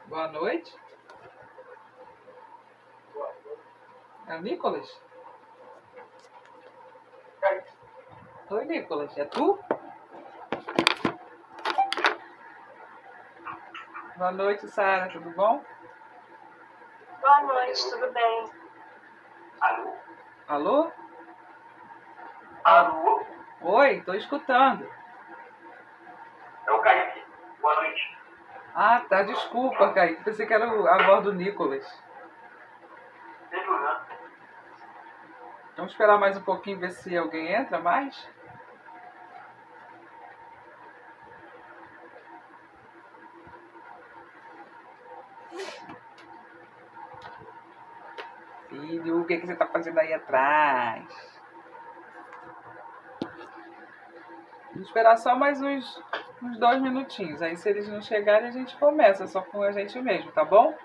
Boa noite. É o Nicolas? Oi, Nicolas. É tu? Boa noite, Sara. Tudo bom? Boa noite, tudo bem? Alô? Alô? Oi, tô escutando. É o Kaique. Boa noite. Ah, tá. Desculpa, Kaique. Pensei que era a voz do Nicolas. Sem problema. Vamos esperar mais um pouquinho, ver se alguém entra mais? Filho, o que você tá fazendo aí atrás? Vamos esperar só mais uns 2 minutinhos. Aí, se eles não chegarem, a gente começa só com a gente mesmo, tá bom?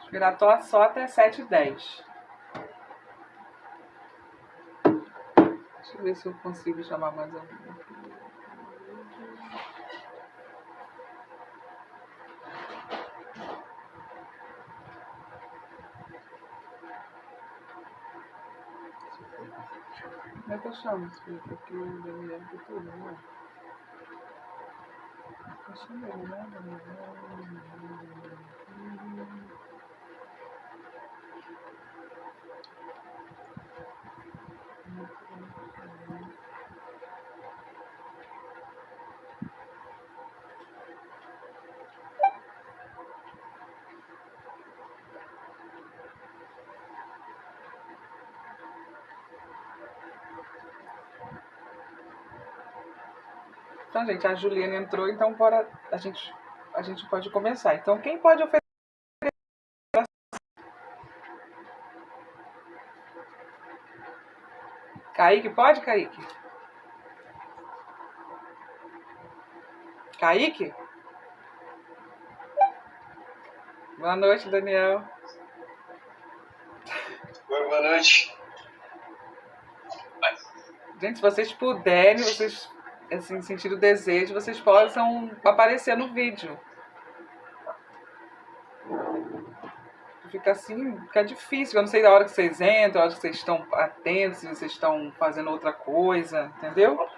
Esperar só até 7h10. Deixa eu ver se eu consigo chamar mais alguém. Como é que eu chamo esse filho? Porque o Daniel tem tudo, né? Eu chamo ele, né, Daniel? Então, gente, a Juliana entrou, então bora, a gente pode começar. Então, quem pode oferecer? Kaique, pode, Kaique? Kaique? Boa noite, Daniel. Oi, boa noite. Gente, se vocês puderem, vocês, assim, sentir o desejo, vocês possam aparecer no vídeo. Fica assim, fica difícil. Eu não sei da hora que vocês entram, a hora que vocês estão atentos, se vocês estão fazendo outra coisa, entendeu?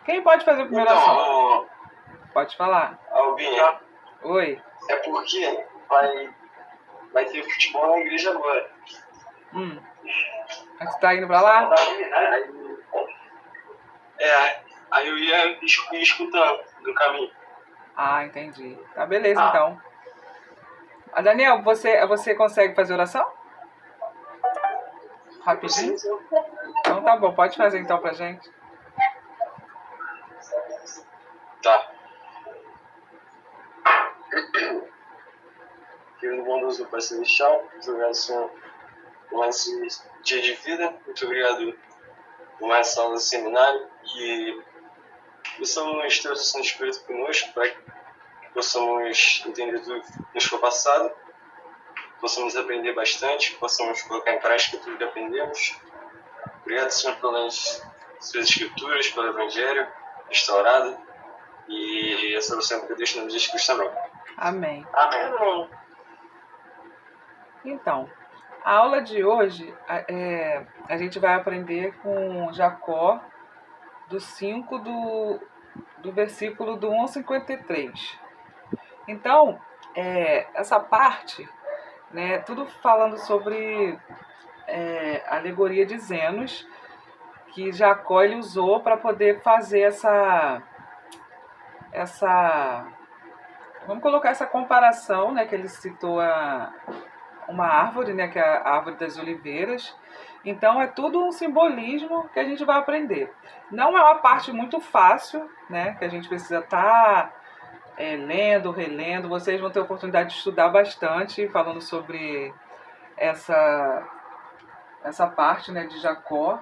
Quem pode fazer a primeira oração? Então, Pode falar. Albinha, Oi. é porque vai ter futebol na igreja agora. Você tá indo pra lá? Aí eu ia escutando no caminho. Ah, entendi. Tá, beleza, então. Daniel, você consegue fazer oração? Rapidinho? Sim. Então tá bom, pode fazer então pra gente. Tá. Querido bondoso Pai Celestial, muito obrigado, Senhor, por mais esse dia de vida. Muito obrigado por mais essa aula do seminário. E possamos ter o Santo Espírito conosco para que possamos entender tudo que nos foi passado, possamos aprender bastante, possamos colocar em prática tudo que aprendemos. Obrigado, Senhor, pelas suas escrituras, pelo Evangelho restaurado e a solução que eu deixo no nome de Jesus Cristo. Amém. Amém. Então, a aula de hoje, a gente vai aprender com Jacó, do 5 do versículo do 1 ao 53. Então, essa parte, né, tudo falando sobre a alegoria de Zenos, que Jacó ele usou para poder fazer vamos colocar essa comparação, né, que ele citou uma árvore, né, que é a árvore das oliveiras, Então é tudo um simbolismo que a gente vai aprender. Não é uma parte muito fácil, né? Que a gente precisa estar lendo, relendo. Vocês vão ter a oportunidade de estudar bastante, falando sobre essa parte, né, de Jacó.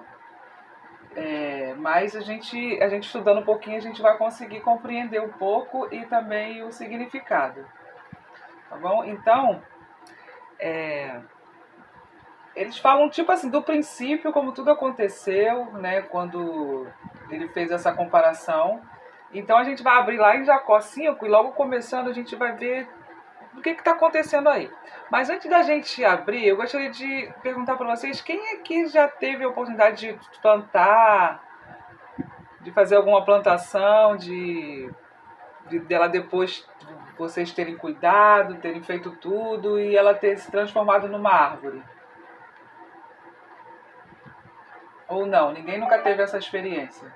Mas a gente estudando um pouquinho, a gente vai conseguir compreender um pouco e também o significado. Tá bom? Então, eles falam tipo assim, do princípio, como tudo aconteceu, né, quando ele fez essa comparação. Então a gente vai abrir lá em Jacó 5 e logo começando a gente vai ver o que está acontecendo aí. Mas antes da gente abrir, eu gostaria de perguntar para vocês, quem aqui já teve a oportunidade de plantar, de fazer alguma plantação, dela depois vocês terem cuidado, terem feito tudo e ela ter se transformado numa árvore? Ou não? Ninguém nunca teve essa experiência?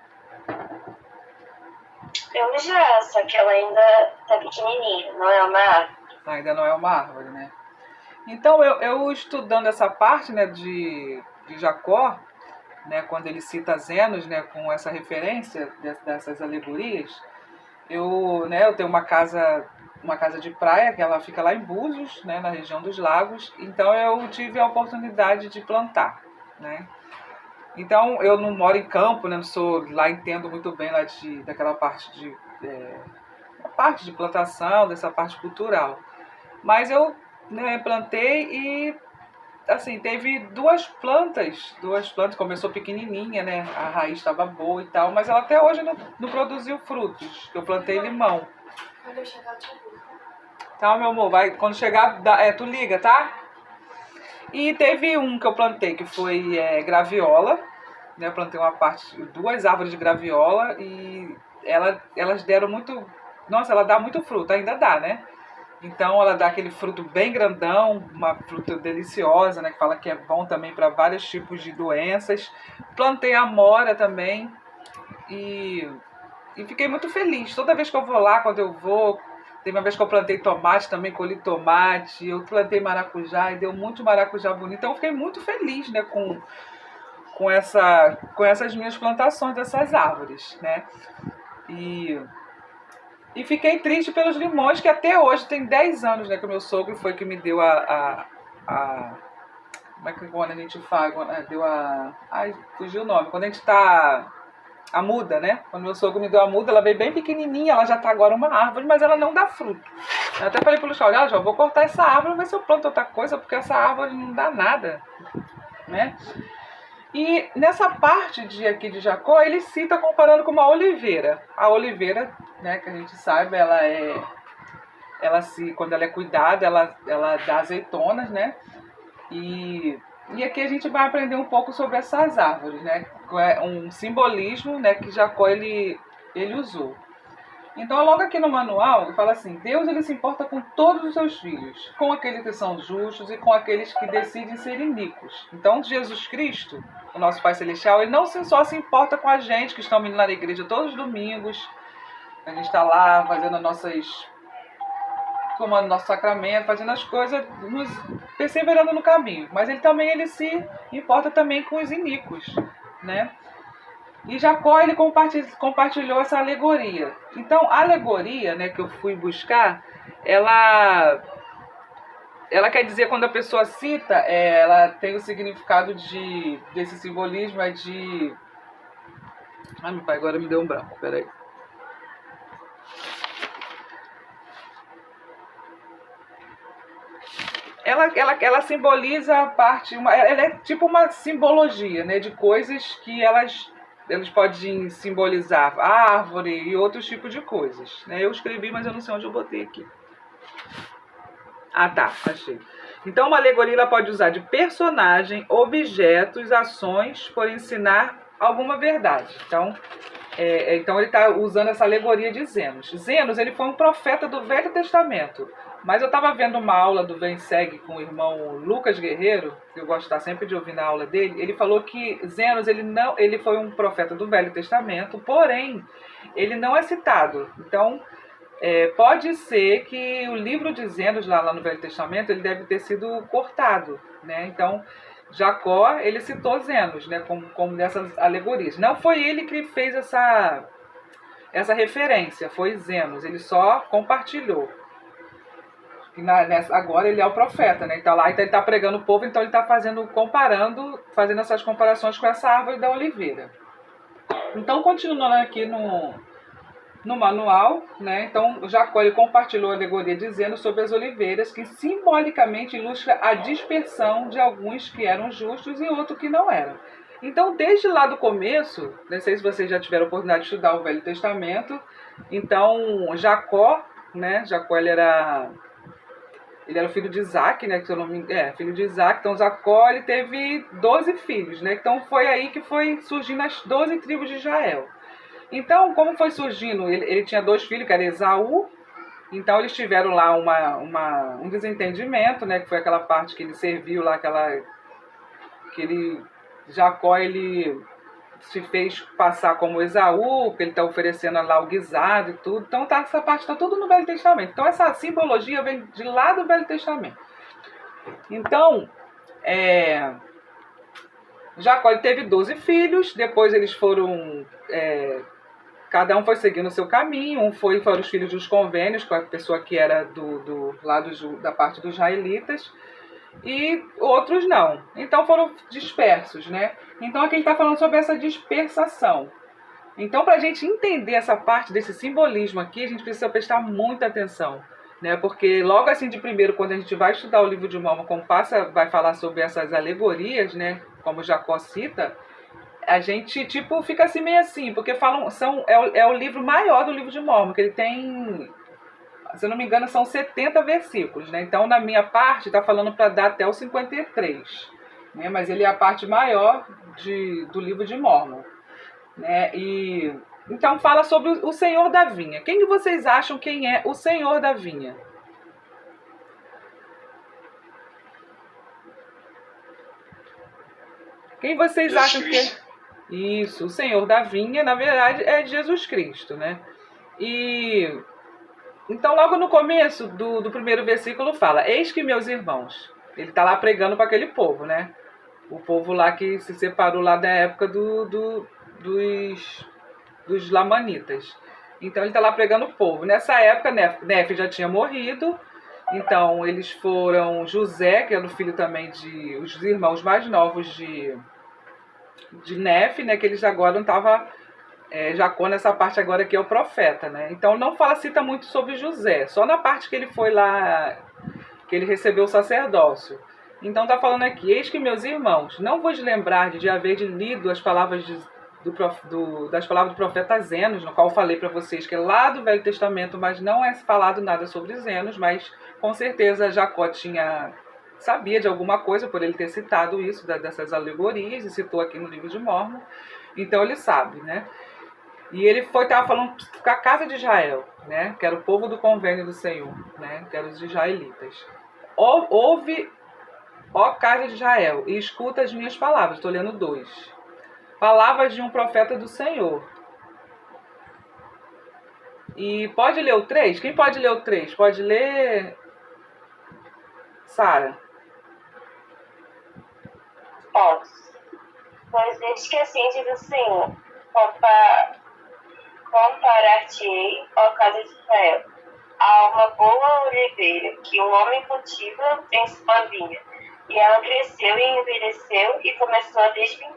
Eu já, só que ela ainda tá pequenininha, não é uma árvore. Ainda não é uma árvore, né? Então, eu estudando essa parte, né, de Jacó, né, quando ele cita Zenos, né, com essa referência dessas alegorias, eu tenho uma casa de praia, que ela fica lá em Búzios, né, na região dos lagos, então eu tive a oportunidade de plantar, né? Então, eu não moro em campo, né, não sou lá, entendo muito bem lá daquela parte parte de plantação, dessa parte cultural. Mas eu, né, plantei e assim, teve duas plantas, começou pequenininha, né? A raiz estava boa e tal, mas ela até hoje não produziu frutos. Eu plantei limão. Quando eu chegar, eu te aviso. Tá, meu amor, quando chegar, tu liga, tá? E teve um que eu plantei que foi graviola, né? Eu plantei duas árvores de graviola e elas deram muito, nossa, ela dá muito fruto, ainda dá, né? Então ela dá aquele fruto bem grandão, uma fruta deliciosa, né? Que fala que é bom também para vários tipos de doenças. Plantei amora também e fiquei muito feliz. Toda vez que eu vou lá, quando eu vou, teve uma vez que eu plantei tomate também, colhi tomate, eu plantei maracujá e deu muito maracujá bonito. Então eu fiquei muito feliz, né, com essas minhas plantações dessas árvores, né? E fiquei triste pelos limões, que até hoje tem 10 anos, né? Que o meu sogro foi que me deu como é que quando a gente faz? Deu ai, fugiu o nome. Quando a gente tá. A muda, né? Quando meu sogro me deu a muda, ela veio bem pequenininha, ela já tá agora uma árvore, mas ela não dá fruto. Eu até falei pro Luciano, olha, já vou cortar essa árvore, ver se eu planto outra coisa, porque essa árvore não dá nada, né? E nessa parte aqui de Jacó, ele cita comparando com uma oliveira. A oliveira, né, que a gente sabe, quando ela é cuidada, ela dá azeitonas, né? E aqui a gente vai aprender um pouco sobre essas árvores, né? É um simbolismo, né, que Jacó ele usou. Então, logo aqui no manual, ele fala assim: Deus ele se importa com todos os seus filhos, com aqueles que são justos e com aqueles que decidem ser iníquos. Então, Jesus Cristo, o nosso Pai Celestial, ele não só se importa com a gente que estamos indo na igreja todos os domingos, a gente está lá fazendo tomando nosso sacramento, fazendo as coisas, perseverando no caminho. Mas ele se importa também com os iníquos, né? E Jacó ele compartilhou essa alegoria. Então, a alegoria, né, que eu fui buscar, ela quer dizer, quando a pessoa cita, ela tem o significado desse simbolismo de... Ai, meu pai, agora me deu um branco, peraí. Ela simboliza a parte... ela é tipo uma simbologia, né, de coisas que eles podem simbolizar árvore e outros tipos de coisas, né? Eu escrevi, mas eu não sei onde eu botei aqui. Ah, tá, achei. Então, uma alegoria ela pode usar de personagem, objetos, ações, por ensinar alguma verdade. Então ele está usando essa alegoria de Zenos. Zenos ele foi um profeta do Velho Testamento. Mas eu estava vendo uma aula do Vem Segue com o irmão Lucas Guerreiro, que eu gosto de estar sempre de ouvir na aula dele. Ele falou que Zenos ele foi um profeta do Velho Testamento, porém, ele não é citado. Então, pode ser que o livro de Zenos lá no Velho Testamento ele deve ter sido cortado, né? Então, Jacó, ele citou Zenos, né, como dessas alegorias. Não foi ele que fez essa referência, foi Zenos, ele só compartilhou. Agora ele é o profeta, né? Então lá ele está pregando o povo, então ele está fazendo essas comparações com essa árvore da oliveira. Então, continuando aqui no manual, né? Então Jacó ele compartilhou a alegoria dizendo sobre as oliveiras, que simbolicamente ilustra a dispersão de alguns que eram justos e outros que não eram. Então, desde lá do começo, não sei se vocês já tiveram a oportunidade de estudar o Velho Testamento, então Jacó, né? Jacó ele era o filho de Isaac, né? Que eu não me... filho de Isaac. Então Jacó ele teve 12 filhos, né? Então foi aí que foi surgindo as 12 tribos de Israel. Então, como foi surgindo? Ele tinha 2 filhos, que era Esaú. Então eles tiveram lá um desentendimento, né? Que foi aquela parte que ele serviu lá, Jacó ele se fez passar como Esaú, que ele está oferecendo lá o guisado e tudo. Então essa parte está tudo no Velho Testamento. Então essa simbologia vem de lá do Velho Testamento. Então, Jacó ele teve 12 filhos, depois eles foram... cada um foi seguindo o seu caminho, foram os filhos dos convênios, com a pessoa que era do lado da parte dos israelitas, e outros não. Então foram dispersos, né? Então aqui ele está falando sobre essa dispersação. Então, para a gente entender essa parte desse simbolismo aqui, a gente precisa prestar muita atenção, né? Porque logo assim de primeiro, quando a gente vai estudar o livro de Mórmon, como vai falar sobre essas alegorias, né? Como Jacó cita, a gente fica assim meio assim, porque é o livro maior do livro de Mórmon, que ele tem, se eu não me engano, são 70 versículos, né? Então, na minha parte, está falando para dar até o 53, né? Mas ele é a parte maior do livro de Mórmon, né? E então fala sobre o Senhor da Vinha. Quem que vocês acham quem é o Senhor da Vinha? Quem vocês acham que é? Isso, o Senhor da Vinha, na verdade, é Jesus Cristo, né? E então, logo no começo do primeiro versículo fala: eis que meus irmãos. Ele está lá pregando para aquele povo, né? O povo lá que se separou lá da época dos Lamanitas. Então, ele está lá pregando o povo. Nessa época, Nefe já tinha morrido. Então, eles foram José, que era o filho também os irmãos mais novos de Nefe, né? Que eles agora não estavam... Jacó nessa parte agora que é o profeta, né? Então não cita muito sobre José, só na parte que ele foi lá, que ele recebeu o sacerdócio. Então está falando aqui: eis que meus irmãos, não vos lembrar de haver lido as palavras das palavras do profeta Zenos, no qual eu falei para vocês que é lá do Velho Testamento, mas não é falado nada sobre Zenos, mas com certeza Jacó sabia de alguma coisa por ele ter citado isso, dessas alegorias, e citou aqui no livro de Mórmon. Então ele sabe, né? E ele estava falando com a casa de Israel, né? Que era o povo do convênio do Senhor, né? Que eram os israelitas. Ouve, ó casa de Israel, e escuta as minhas palavras. Estou lendo 2. Palavras de um profeta do Senhor. E pode ler o 3? Quem pode ler o 3? Pode ler... Sara. Posso. Pois eis que assim diz o Senhor: comparar-te-ei, ó casa de Israel, a uma boa oliveira que um homem cultiva em sua vinha, e ela cresceu e envelheceu e começou a desfinhar.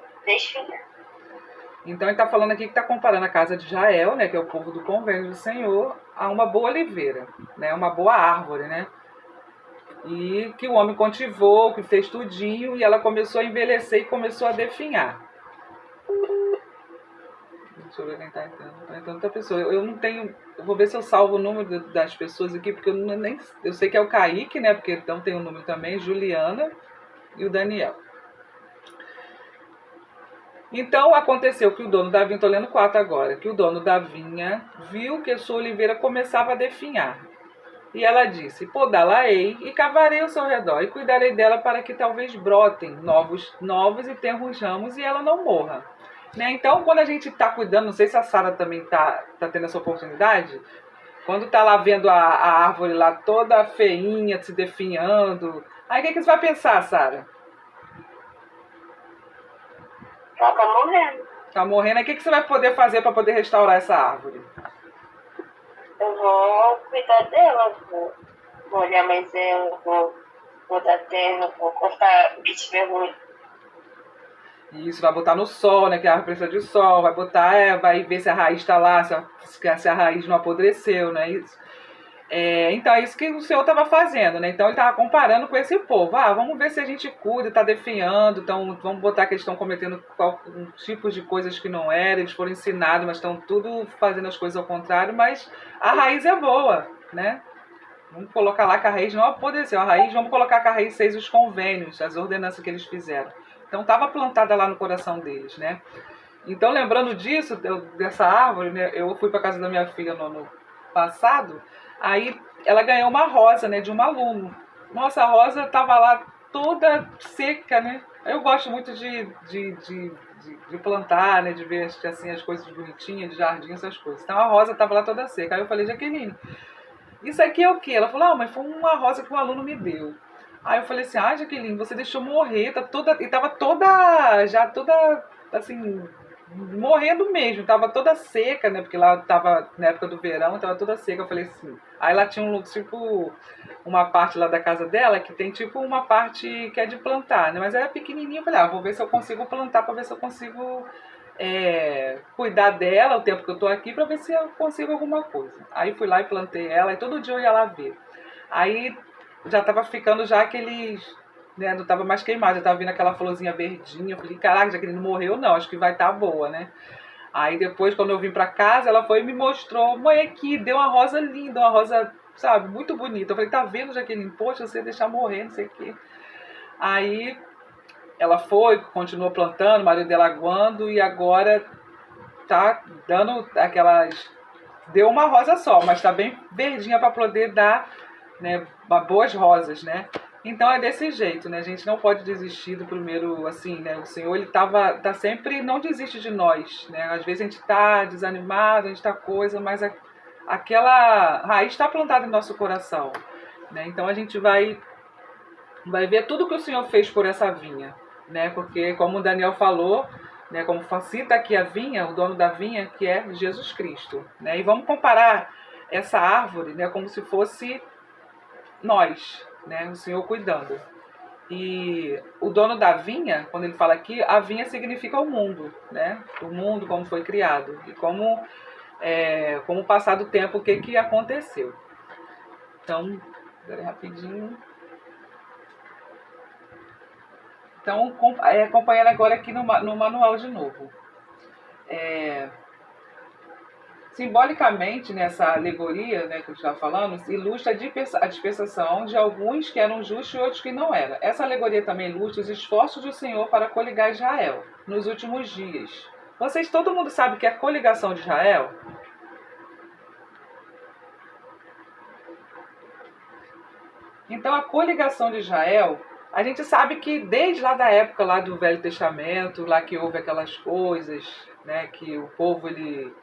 Então ele está falando aqui que está comparando a casa de Israel, né, que é o povo do convênio do Senhor, a uma boa oliveira, né, uma boa árvore, né? E que o homem cultivou, que fez tudinho, e ela começou a envelhecer e começou a definhar. Deixa eu ver quem está entrando. Está entrando outra pessoa. Eu não tenho... Eu vou ver se eu salvo o número das pessoas aqui, porque eu sei que é o Kaique, né? Porque então tem o número também, Juliana e o Daniel. Então aconteceu que o dono da vinha, estou lendo 4 agora, que o dono da vinha viu que a sua oliveira começava a definhar. E ela disse: podá-la-ei e cavarei ao seu redor e cuidarei dela para que talvez brotem novos e tenros ramos e ela não morra. Né? Então, quando a gente está cuidando, não sei se a Sara também está tendo essa oportunidade, quando está lá vendo a árvore lá toda feinha, se definhando, aí o que você vai pensar, Sara? Ela tá morrendo. Tá morrendo. O que você vai poder fazer para poder restaurar essa árvore? Eu vou cuidar dela, vou molhar mais ela, vou dar terra, vou cortar o que tiver ruim. Isso, vai botar no sol, né? Que a árvore precisa de sol, vai botar, vai ver se a raiz está lá, se a raiz não apodreceu, né? Isso. Então é isso que o Senhor estava fazendo, né? Então ele estava comparando com esse povo. Vamos ver se a gente cuida, está definhando, então vamos botar que eles estão cometendo um tipo de coisas que não eram, eles foram ensinados, mas estão tudo fazendo as coisas ao contrário, mas a raiz é boa, né? Vamos colocar lá que a raiz não apodreceu. A raiz, vamos colocar que a raiz fez os convênios, as ordenanças que eles fizeram. Então estava plantada lá no coração deles, né? Então, lembrando disso, dessa árvore, né? Eu fui para casa da minha filha no ano passado, aí ela ganhou uma rosa, né? De um aluno. Nossa, a rosa estava lá toda seca, né? Eu gosto muito de plantar, né? De ver assim, as coisas bonitinhas, de jardim, essas coisas. Então a rosa estava lá toda seca. Aí eu falei, Jaqueline, isso aqui é o quê? Ela falou, mas foi uma rosa que um aluno me deu. Aí eu falei assim, Jaqueline, você deixou morrer, tá toda. E tava já toda, assim, morrendo mesmo, tava toda seca, né? Porque lá tava na época do verão, tava toda seca. Eu falei assim. Aí lá tinha tipo uma parte lá da casa dela que tem tipo uma parte que é de plantar, né? Mas era pequenininha. Eu falei, vou ver se eu consigo plantar pra ver se eu consigo cuidar dela o tempo que eu tô aqui pra ver se eu consigo alguma coisa. Aí fui lá e plantei ela e todo dia eu ia lá ver. Aí já tava ficando já aqueles, né, não tava mais queimado, já tava vindo aquela florzinha verdinha. Eu falei, caraca, já que ele não morreu não, acho que vai estar boa, né? Aí depois, quando eu vim pra casa, ela foi e me mostrou, mãe, aqui, deu uma rosa linda, uma rosa, sabe, muito bonita. Eu falei, tá vendo, Jaqueline? Poxa, você deixar morrer, não sei o quê. Aí ela foi, continuou plantando, o marido dela aguando, e agora tá dando aquelas... Deu uma rosa só, mas tá bem verdinha para poder dar, né, boas rosas, né? Então é desse jeito, né? A gente não pode desistir do primeiro, assim, né? O Senhor, ele tá sempre, não desiste de nós, né? Às vezes a gente tá desanimado, a gente tá coisa, mas aquela raiz está plantada em nosso coração, né? Então a gente vai ver tudo que o Senhor fez por essa vinha, né? Porque como o Daniel falou, né, como cita aqui a vinha, o dono da vinha, que é Jesus Cristo, né? E vamos comparar essa árvore, né, como se fosse nós, né, o Senhor cuidando. E o dono da vinha, quando ele fala aqui, a vinha significa o mundo, né? O mundo como foi criado e como passar do tempo, o que aconteceu. Então, rapidinho. Então, acompanhando agora aqui no manual de novo. Simbolicamente, nessa alegoria, né, que eu estava falando, ilustra a dispensação de alguns que eram justos e outros que não eram. Essa alegoria também ilustra os esforços do Senhor para coligar Israel nos últimos dias. Todo mundo sabe o que é a coligação de Israel? Então, a coligação de Israel, a gente sabe que desde lá da época lá do Velho Testamento, lá que houve aquelas coisas, né, que o povo, ele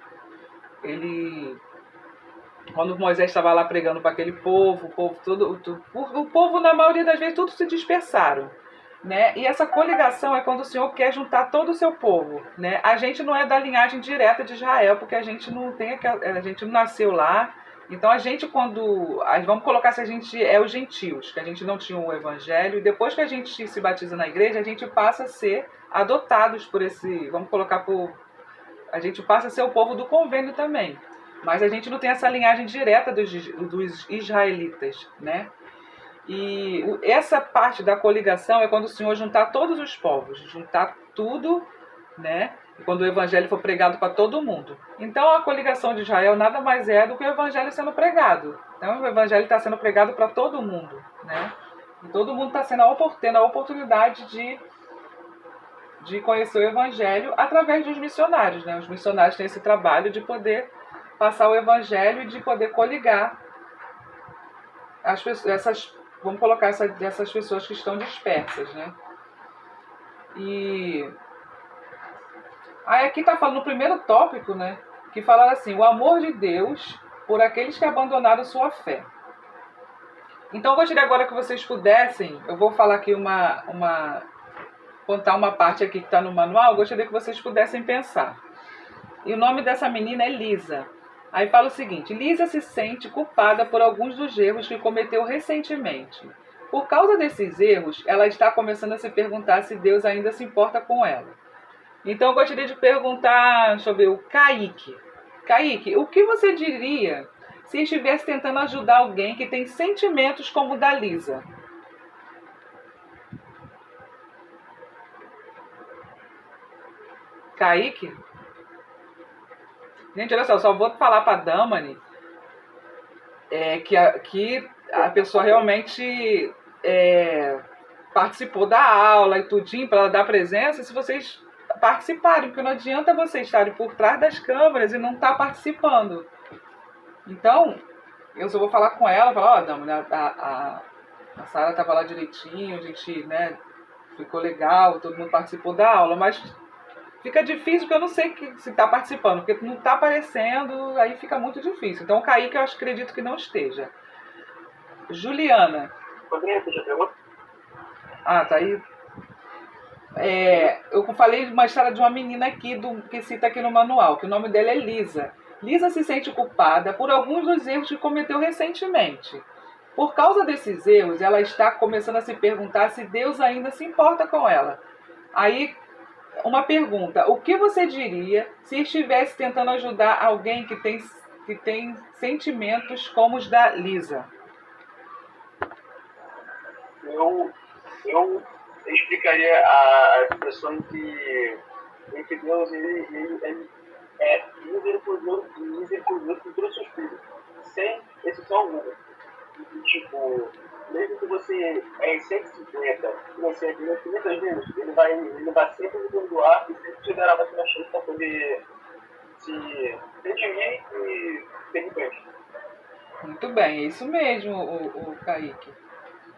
quando Moisés estava lá pregando para aquele povo, o povo, na maioria das vezes, tudo se dispersaram. Né? E essa coligação é quando o Senhor quer juntar todo o seu povo. Né? A gente não é da linhagem direta de Israel, porque a gente não nasceu lá. Então a gente, vamos colocar se a gente é os gentios, que a gente não tinha o evangelho, e depois que a gente se batiza na igreja, a gente passa a ser adotados por esse, a gente passa a ser o povo do convênio também. Mas a gente não tem essa linhagem direta dos israelitas, né? E essa parte da coligação é quando o Senhor juntar todos os povos, juntar tudo, né? E quando o evangelho for pregado para todo mundo. Então a coligação de Israel nada mais é do que o evangelho sendo pregado. Então o evangelho está sendo pregado para todo mundo, né? E todo mundo está tendo a oportunidade de conhecer o evangelho através dos missionários, né? Os missionários têm esse trabalho de poder passar o evangelho e de poder coligar as pessoas, vamos colocar essas pessoas que estão dispersas, né? E aí aqui está falando no primeiro tópico, né? Que fala assim, o amor de Deus por aqueles que abandonaram sua fé. Então eu gostaria agora que vocês pudessem, eu vou falar aqui contar uma parte aqui que está no manual, gostaria que vocês pudessem pensar. E o nome dessa menina é Lisa. Aí fala o seguinte: Lisa se sente culpada por alguns dos erros que cometeu recentemente. Por causa desses erros, ela está começando a se perguntar se Deus ainda se importa com ela. Então eu gostaria de perguntar, deixa eu ver, o Kaique. Kaique, o que você diria se estivesse tentando ajudar alguém que tem sentimentos como o da Lisa? Kaique? Gente, olha só vou falar para a Damani que a pessoa realmente participou da aula e tudinho, para ela dar presença, se vocês participarem, porque não adianta vocês estarem por trás das câmeras e não estar participando. Então, eu só vou falar com ela, falar, Damani, a Sara estava lá direitinho, a gente, né, ficou legal, todo mundo participou da aula, mas fica difícil porque eu não sei se está participando, porque não está aparecendo, aí fica muito difícil. Então o Kaique eu acredito que não esteja. Juliana. Poderia repetir a pergunta? Ah, tá aí. Eu falei de uma história de uma menina aqui, que cita aqui no manual, que o nome dela é Lisa. Lisa se sente culpada por alguns dos erros que cometeu recentemente. Por causa desses erros, ela está começando a se perguntar se Deus ainda se importa com ela. Aí, uma pergunta: o que você diria se estivesse tentando ajudar alguém que tem sentimentos como os da Lisa? Eu explicaria a expressão que Deus ele é misericordioso com todos os seus filhos, sem exceção alguma. Tipo, mesmo que você é em 150, você é 500 vezes, ele vai sempre me perdoar e sempre te dará mais uma chance para poder se redimir e ser em frente. Muito bem, é isso mesmo, o Kaique.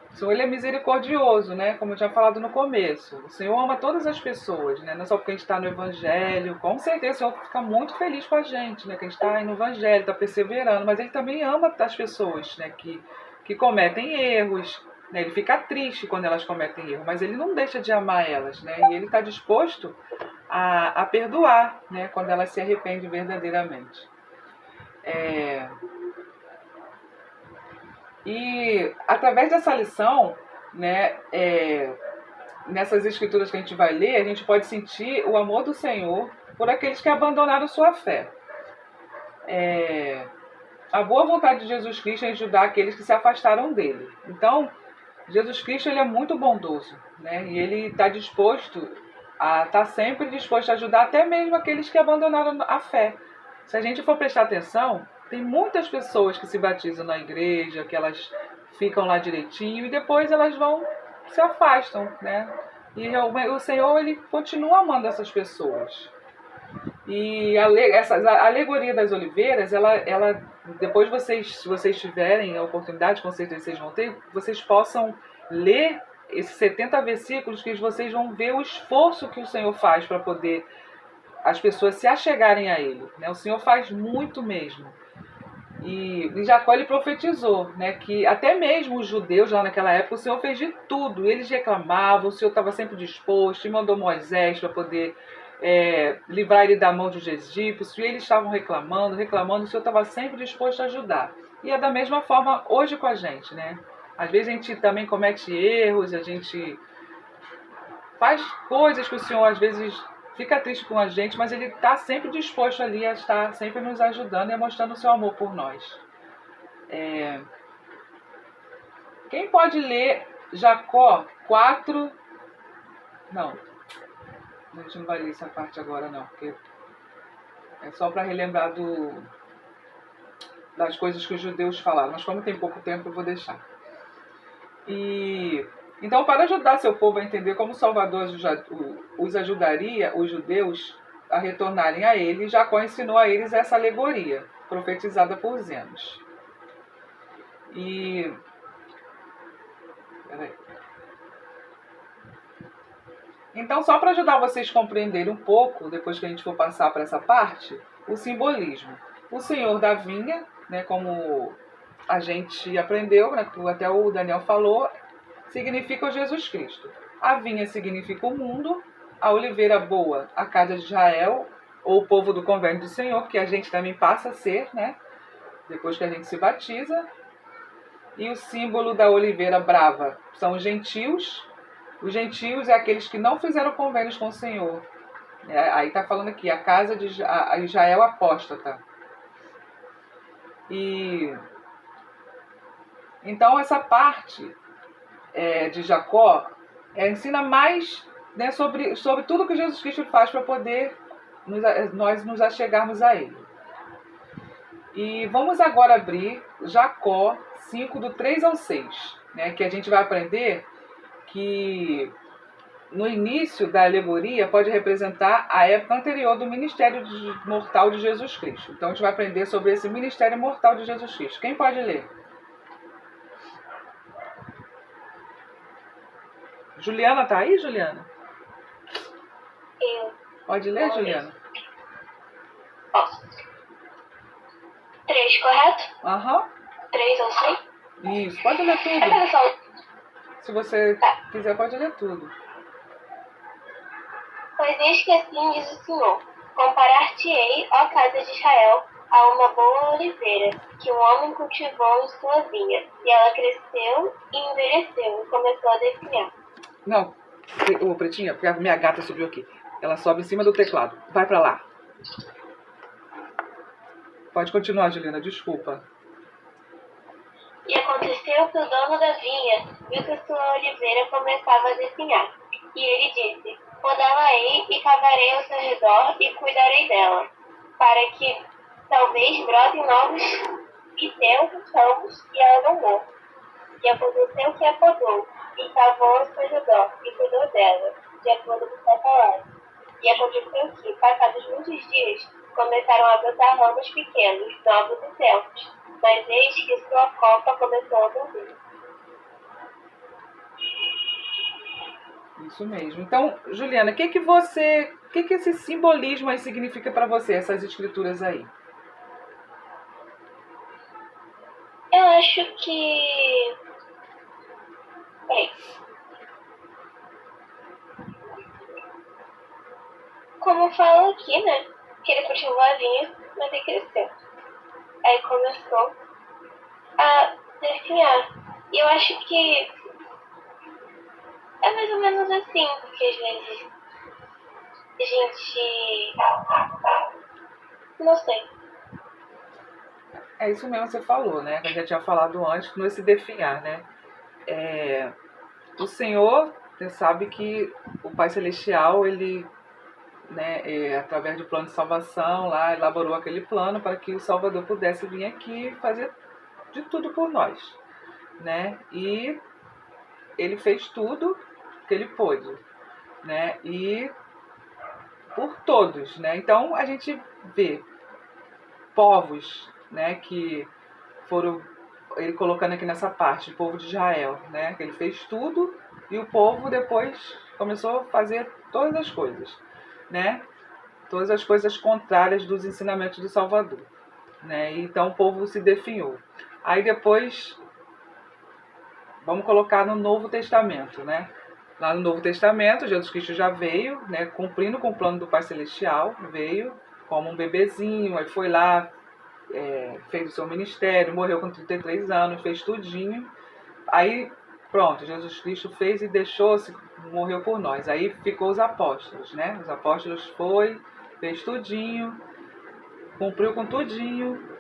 O Senhor, ele é misericordioso, né? Como eu tinha falado no começo. O Senhor ama todas as pessoas, né? Não é só porque a gente está no Evangelho. Com certeza o Senhor fica muito feliz com a gente, né? Que a gente está aí no Evangelho, está perseverando. Mas ele também ama as pessoas, né? Que cometem erros. Né? Ele fica triste quando elas cometem erro. Mas ele não deixa de amar elas, né? E ele está disposto a perdoar, né? Quando elas se arrependem verdadeiramente. E através dessa lição, né, nessas escrituras que a gente vai ler, a gente pode sentir o amor do Senhor por aqueles que abandonaram sua fé. A boa vontade de Jesus Cristo é ajudar aqueles que se afastaram dele. Então, Jesus Cristo, ele é muito bondoso, né? E ele está sempre disposto a ajudar até mesmo aqueles que abandonaram a fé. Se a gente for prestar atenção, tem muitas pessoas que se batizam na igreja, que elas ficam lá direitinho e depois elas se afastam, né? E o Senhor, ele continua amando essas pessoas. E a alegoria das oliveiras, ela depois se vocês tiverem a oportunidade, com certeza vocês vão ter, vocês possam ler esses 70 versículos, que vocês vão ver o esforço que o Senhor faz para poder as pessoas se achegarem a Ele, né? O Senhor faz muito mesmo. E Jacó, ele profetizou, né, que até mesmo os judeus lá naquela época, o Senhor fez de tudo. Eles reclamavam, o Senhor estava sempre disposto, e mandou Moisés para poder livrar ele da mão dos egípcios, e eles estavam reclamando, o Senhor estava sempre disposto a ajudar. E é da mesma forma hoje com a gente, né? Às vezes a gente também comete erros, a gente faz coisas que o Senhor às vezes fica triste com a gente, mas ele está sempre disposto ali a estar sempre nos ajudando e mostrando o seu amor por nós. Quem pode ler Jacó 4... Não, a gente não vai ler essa parte agora não, porque é só para relembrar das coisas que os judeus falaram, mas como tem pouco tempo eu vou deixar. Então, para ajudar seu povo a entender como o Salvador os ajudaria, os judeus, a retornarem a ele, Jacó ensinou a eles essa alegoria, profetizada por Zenos. Então, só para ajudar vocês a compreenderem um pouco, depois que a gente for passar para essa parte, o simbolismo. O Senhor da vinha, né, como a gente aprendeu, né, até o Daniel falou, significa o Jesus Cristo. A vinha significa o mundo, a oliveira boa, a casa de Israel, ou o povo do convênio do Senhor, que a gente também passa a ser, né? Depois que a gente se batiza. E o símbolo da oliveira brava são os gentios. Os gentios é aqueles que não fizeram convênios com o Senhor. Aí está falando aqui, a casa de Israel apóstata. E então essa parte de Jacó ensina mais, né, sobre tudo que Jesus Cristo faz para poder nós nos achegarmos a Ele. E vamos agora abrir Jacó 5, do 3 ao 6, né, que a gente vai aprender que no início da alegoria pode representar a época anterior do ministério mortal de Jesus Cristo. Então a gente vai aprender sobre esse ministério mortal de Jesus Cristo. Quem pode ler? Juliana, tá aí, Juliana? Eu Pode ler, Juliana? posso. 3, correto? Aham. 3 ou 6? Isso, pode ler É tudo. pessoal. Se você quiser, pode ler tudo. Pois eis que assim diz o Senhor: comparar-te-ei, ó casa de Israel, a uma boa oliveira, que um homem cultivou em sua vinha, e ela cresceu e envelheceu, e começou a definhar. Não, ô Pretinha, porque a minha gata subiu aqui. Ela sobe em cima do teclado. Vai pra lá. Pode continuar, Juliana, desculpa. E aconteceu que o dono da vinha viu que sua oliveira começava a definhar. E ele disse: podá-la-ei e cavarei ao seu redor e cuidarei dela, para que talvez brotem novos e tentos ramos e ela não morra. E aconteceu que a podou e cavou ao seu redor e cuidou dela, de acordo com sua palavra. E aconteceu que, passados muitos dias, começaram a brotar ramos pequenos, novos e tentos, mas eis que sua copa começou a morrer. Isso mesmo. Então, Juliana, o que esse simbolismo aí significa para você, essas escrituras aí? Eu acho que... Peraí. Como fala aqui, né? Que ele cultivou a vinha, mas ele cresceu. Aí começou a definhar. E eu acho que é mais ou menos assim, porque às vezes a gente... Não sei. É isso mesmo que você falou, né? Que a gente já tinha falado antes, no esse definhar, né? O Senhor, você sabe que o Pai Celestial, ele, né, através do plano de salvação, lá elaborou aquele plano para que o Salvador pudesse vir aqui e fazer de tudo por nós, né? E ele fez tudo que ele pôde, né? E por todos, né? Então a gente vê povos, né, que foram, ele colocando aqui nessa parte, o povo de Israel, né? Que ele fez tudo e o povo depois começou a fazer todas as coisas, né? Todas as coisas contrárias dos ensinamentos do Salvador, né? Então o povo se definhou. Aí depois vamos colocar no Novo Testamento, né? Lá no Novo Testamento, Jesus Cristo já veio, né, cumprindo com o plano do Pai Celestial, veio como um bebezinho, aí foi lá, fez o seu ministério, morreu com 33 anos, fez tudinho. Aí, pronto, Jesus Cristo fez e deixou-se, morreu por nós. Aí ficou os apóstolos, né? Os apóstolos fez tudinho, cumpriu com tudinho.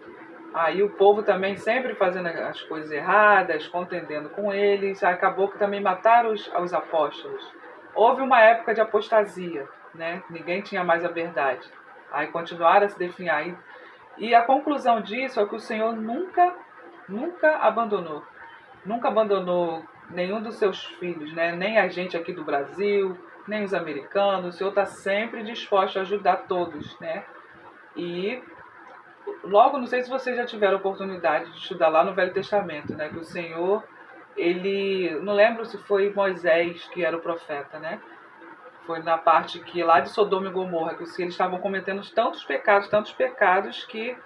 Aí o povo também sempre fazendo as coisas erradas, contendendo com eles. Acabou que também mataram os apóstolos. Houve uma época de apostasia, né? Ninguém tinha mais a verdade. Aí continuaram a se definhar. E a conclusão disso é que o Senhor nunca abandonou. Nunca abandonou nenhum dos seus filhos, né? Nem a gente aqui do Brasil, nem os americanos. O Senhor está sempre disposto a ajudar todos, né? E logo, não sei se vocês já tiveram a oportunidade de estudar lá no Velho Testamento, né? Que o Senhor, ele... Não lembro se foi Moisés que era o profeta, né? Foi na parte que lá de Sodoma e Gomorra, que eles estavam cometendo tantos pecados que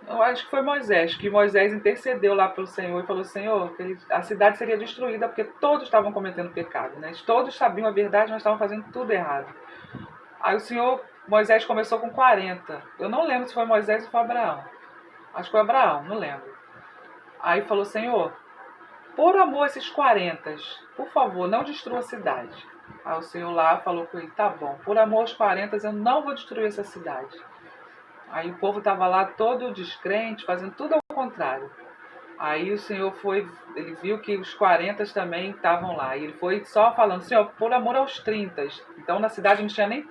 Eu acho que foi Moisés, que Moisés intercedeu lá pelo Senhor e falou: Senhor, que a cidade seria destruída porque todos estavam cometendo pecado, né? Todos sabiam a verdade, mas estavam fazendo tudo errado. Aí o Senhor, Moisés começou com 40. Eu não lembro se foi Moisés ou foi Abraão. Acho que foi Abraão, não lembro. Aí falou: Senhor, por amor a esses 40, por favor, não destrua a cidade. Aí o Senhor lá falou com ele: tá bom, por amor aos 40 eu não vou destruir essa cidade. Aí o povo estava lá todo descrente, fazendo tudo ao contrário. Aí o Senhor foi, ele viu que os 40 também estavam lá. E ele foi só falando: Senhor, por amor aos 30. Então na cidade não tinha nem.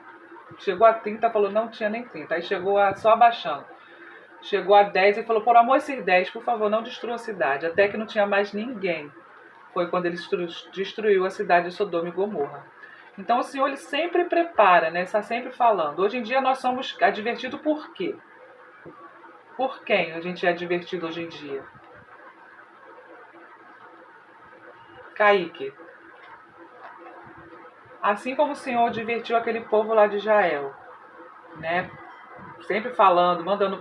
Chegou a 30, falou: não tinha nem 30. Aí chegou só abaixando. Chegou a 10 e falou: por amor a esses 10, por favor, não destrua a cidade. Até que não tinha mais ninguém. Foi quando ele destruiu a cidade de Sodoma e Gomorra. Então o Senhor ele sempre prepara, né? Está sempre falando. Hoje em dia nós somos advertidos por quê? Por quem a gente é advertido hoje em dia? Kaique. Assim como o Senhor advertiu aquele povo lá de Israel, né? Sempre falando, mandando,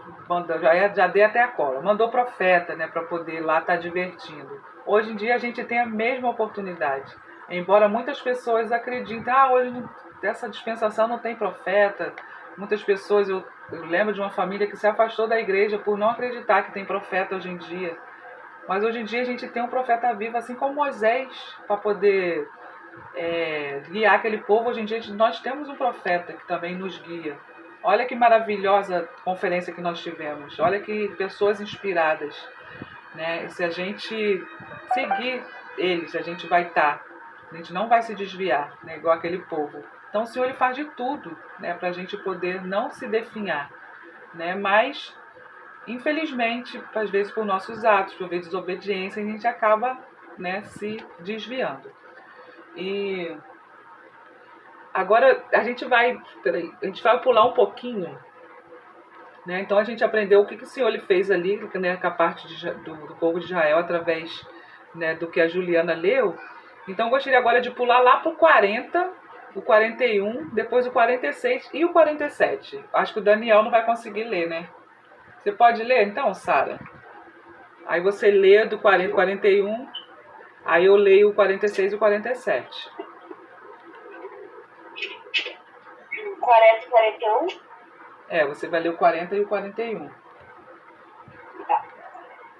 já dei até a cola. Mandou profeta, né, para poder lá estar advertindo. Hoje em dia a gente tem a mesma oportunidade. Embora muitas pessoas acreditem, hoje essa dispensação não tem profeta. Muitas pessoas, eu lembro de uma família que se afastou da igreja por não acreditar que tem profeta hoje em dia. Mas hoje em dia a gente tem um profeta vivo, assim como Moisés, para poder guiar aquele povo. Hoje em dia nós temos um profeta que também nos guia. Olha que maravilhosa conferência que nós tivemos. Olha que pessoas inspiradas, né? Se a gente seguir eles, a gente vai estar. A gente não vai se desviar, né? Igual aquele povo. Então o Senhor ele faz de tudo, né? Para a gente poder não se definhar, né? Mas, infelizmente, às vezes por nossos atos, por vezes desobediência, a gente acaba, né, se desviando. E agora a gente vai pular um pouquinho, né? Então a gente aprendeu o que o Senhor ele fez ali, né, com a parte do povo de Israel através, né, do que a Juliana leu. Então eu gostaria agora de pular lá para o 40, o 41, depois o 46 e o 47. Acho que o Daniel não vai conseguir ler, né? Você pode ler então, Sara? Aí você lê do 40 ao 41, aí eu leio o 46 e o 47. 40 e 41? Você vai ler o 40 e o 41. Tá.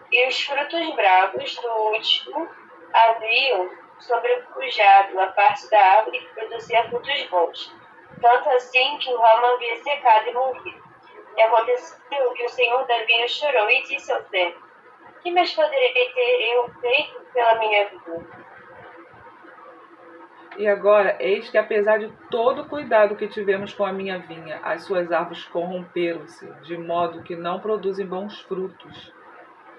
E os frutos bravos do último haviam sobrepujado a parte da árvore que produzia frutos bons, tanto assim que o ramo havia secado e morrido. E aconteceu que o senhor da vinha chorou e disse ao tempo: que mais poderei ter eu feito pela minha vida? E agora, eis que apesar de todo o cuidado que tivemos com a minha vinha, as suas árvores corromperam-se, de modo que não produzem bons frutos.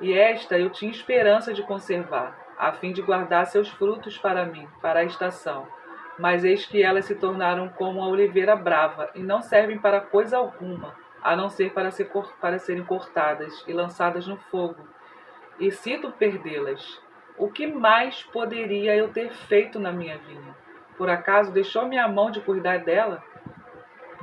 E esta eu tinha esperança de conservar, a fim de guardar seus frutos para mim, para a estação. Mas eis que elas se tornaram como a oliveira brava, e não servem para coisa alguma, a não ser para serem cortadas e lançadas no fogo. E sinto perdê-las. O que mais poderia eu ter feito na minha vinha? Por acaso deixou minha mão de cuidar dela?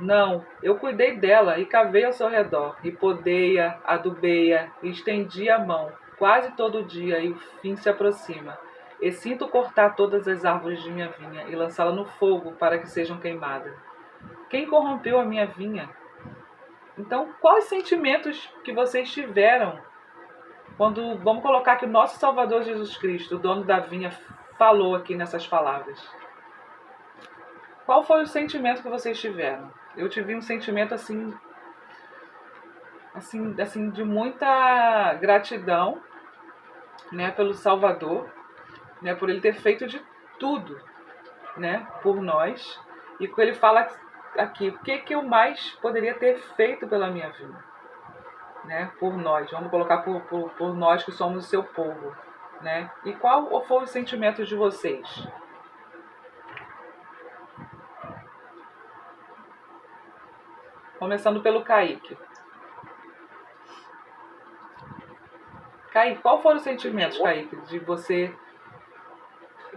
Não, eu cuidei dela e cavei ao seu redor, e podei-a, adubei-a, e estendi a mão, quase todo dia, e o fim se aproxima. E sinto cortar todas as árvores de minha vinha e lançá-la no fogo para que sejam queimadas. Quem corrompeu a minha vinha? Então, quais sentimentos que vocês tiveram quando, vamos colocar que o nosso Salvador Jesus Cristo, o dono da vinha, falou aqui nessas palavras? Qual foi o sentimento que vocês tiveram? Eu tive um sentimento assim de muita gratidão, né, pelo Salvador, né, por ele ter feito de tudo, né, por nós. E quando ele fala aqui, o que eu mais poderia ter feito pela minha vida, né, por nós. Vamos colocar por nós que somos o seu povo, né? E qual foi o sentimento de vocês? Começando pelo Kaique. Kaique, qual foram os sentimentos, Kaique, de você,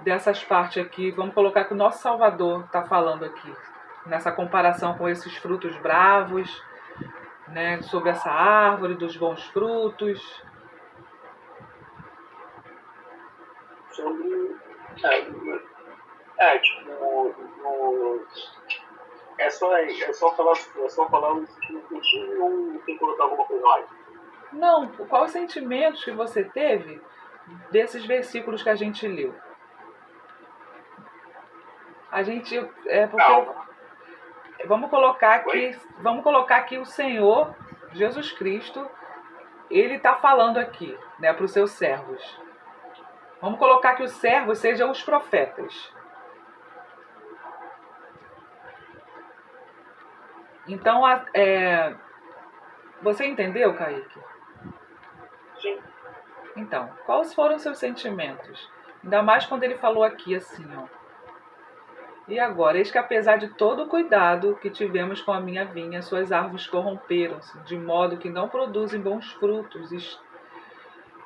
dessas partes aqui? Vamos colocar que o nosso Salvador está falando aqui, nessa comparação com esses frutos bravos, né, sobre essa árvore dos bons frutos. Sobre. Tipo, é só falar o sentido curtinho ou tem que colocar alguma coisa mais? Não, quais sentimentos que você teve desses versículos que a gente leu? A gente porque vamos colocar aqui o Senhor Jesus Cristo, ele está falando aqui, né, para os seus servos. Vamos colocar que os servos sejam os profetas. Então, você entendeu, Kaique? Sim. Então, quais foram os seus sentimentos? Ainda mais quando ele falou aqui assim, ó. E agora, eis que apesar de todo o cuidado que tivemos com a minha vinha, suas árvores corromperam-se, de modo que não produzem bons frutos.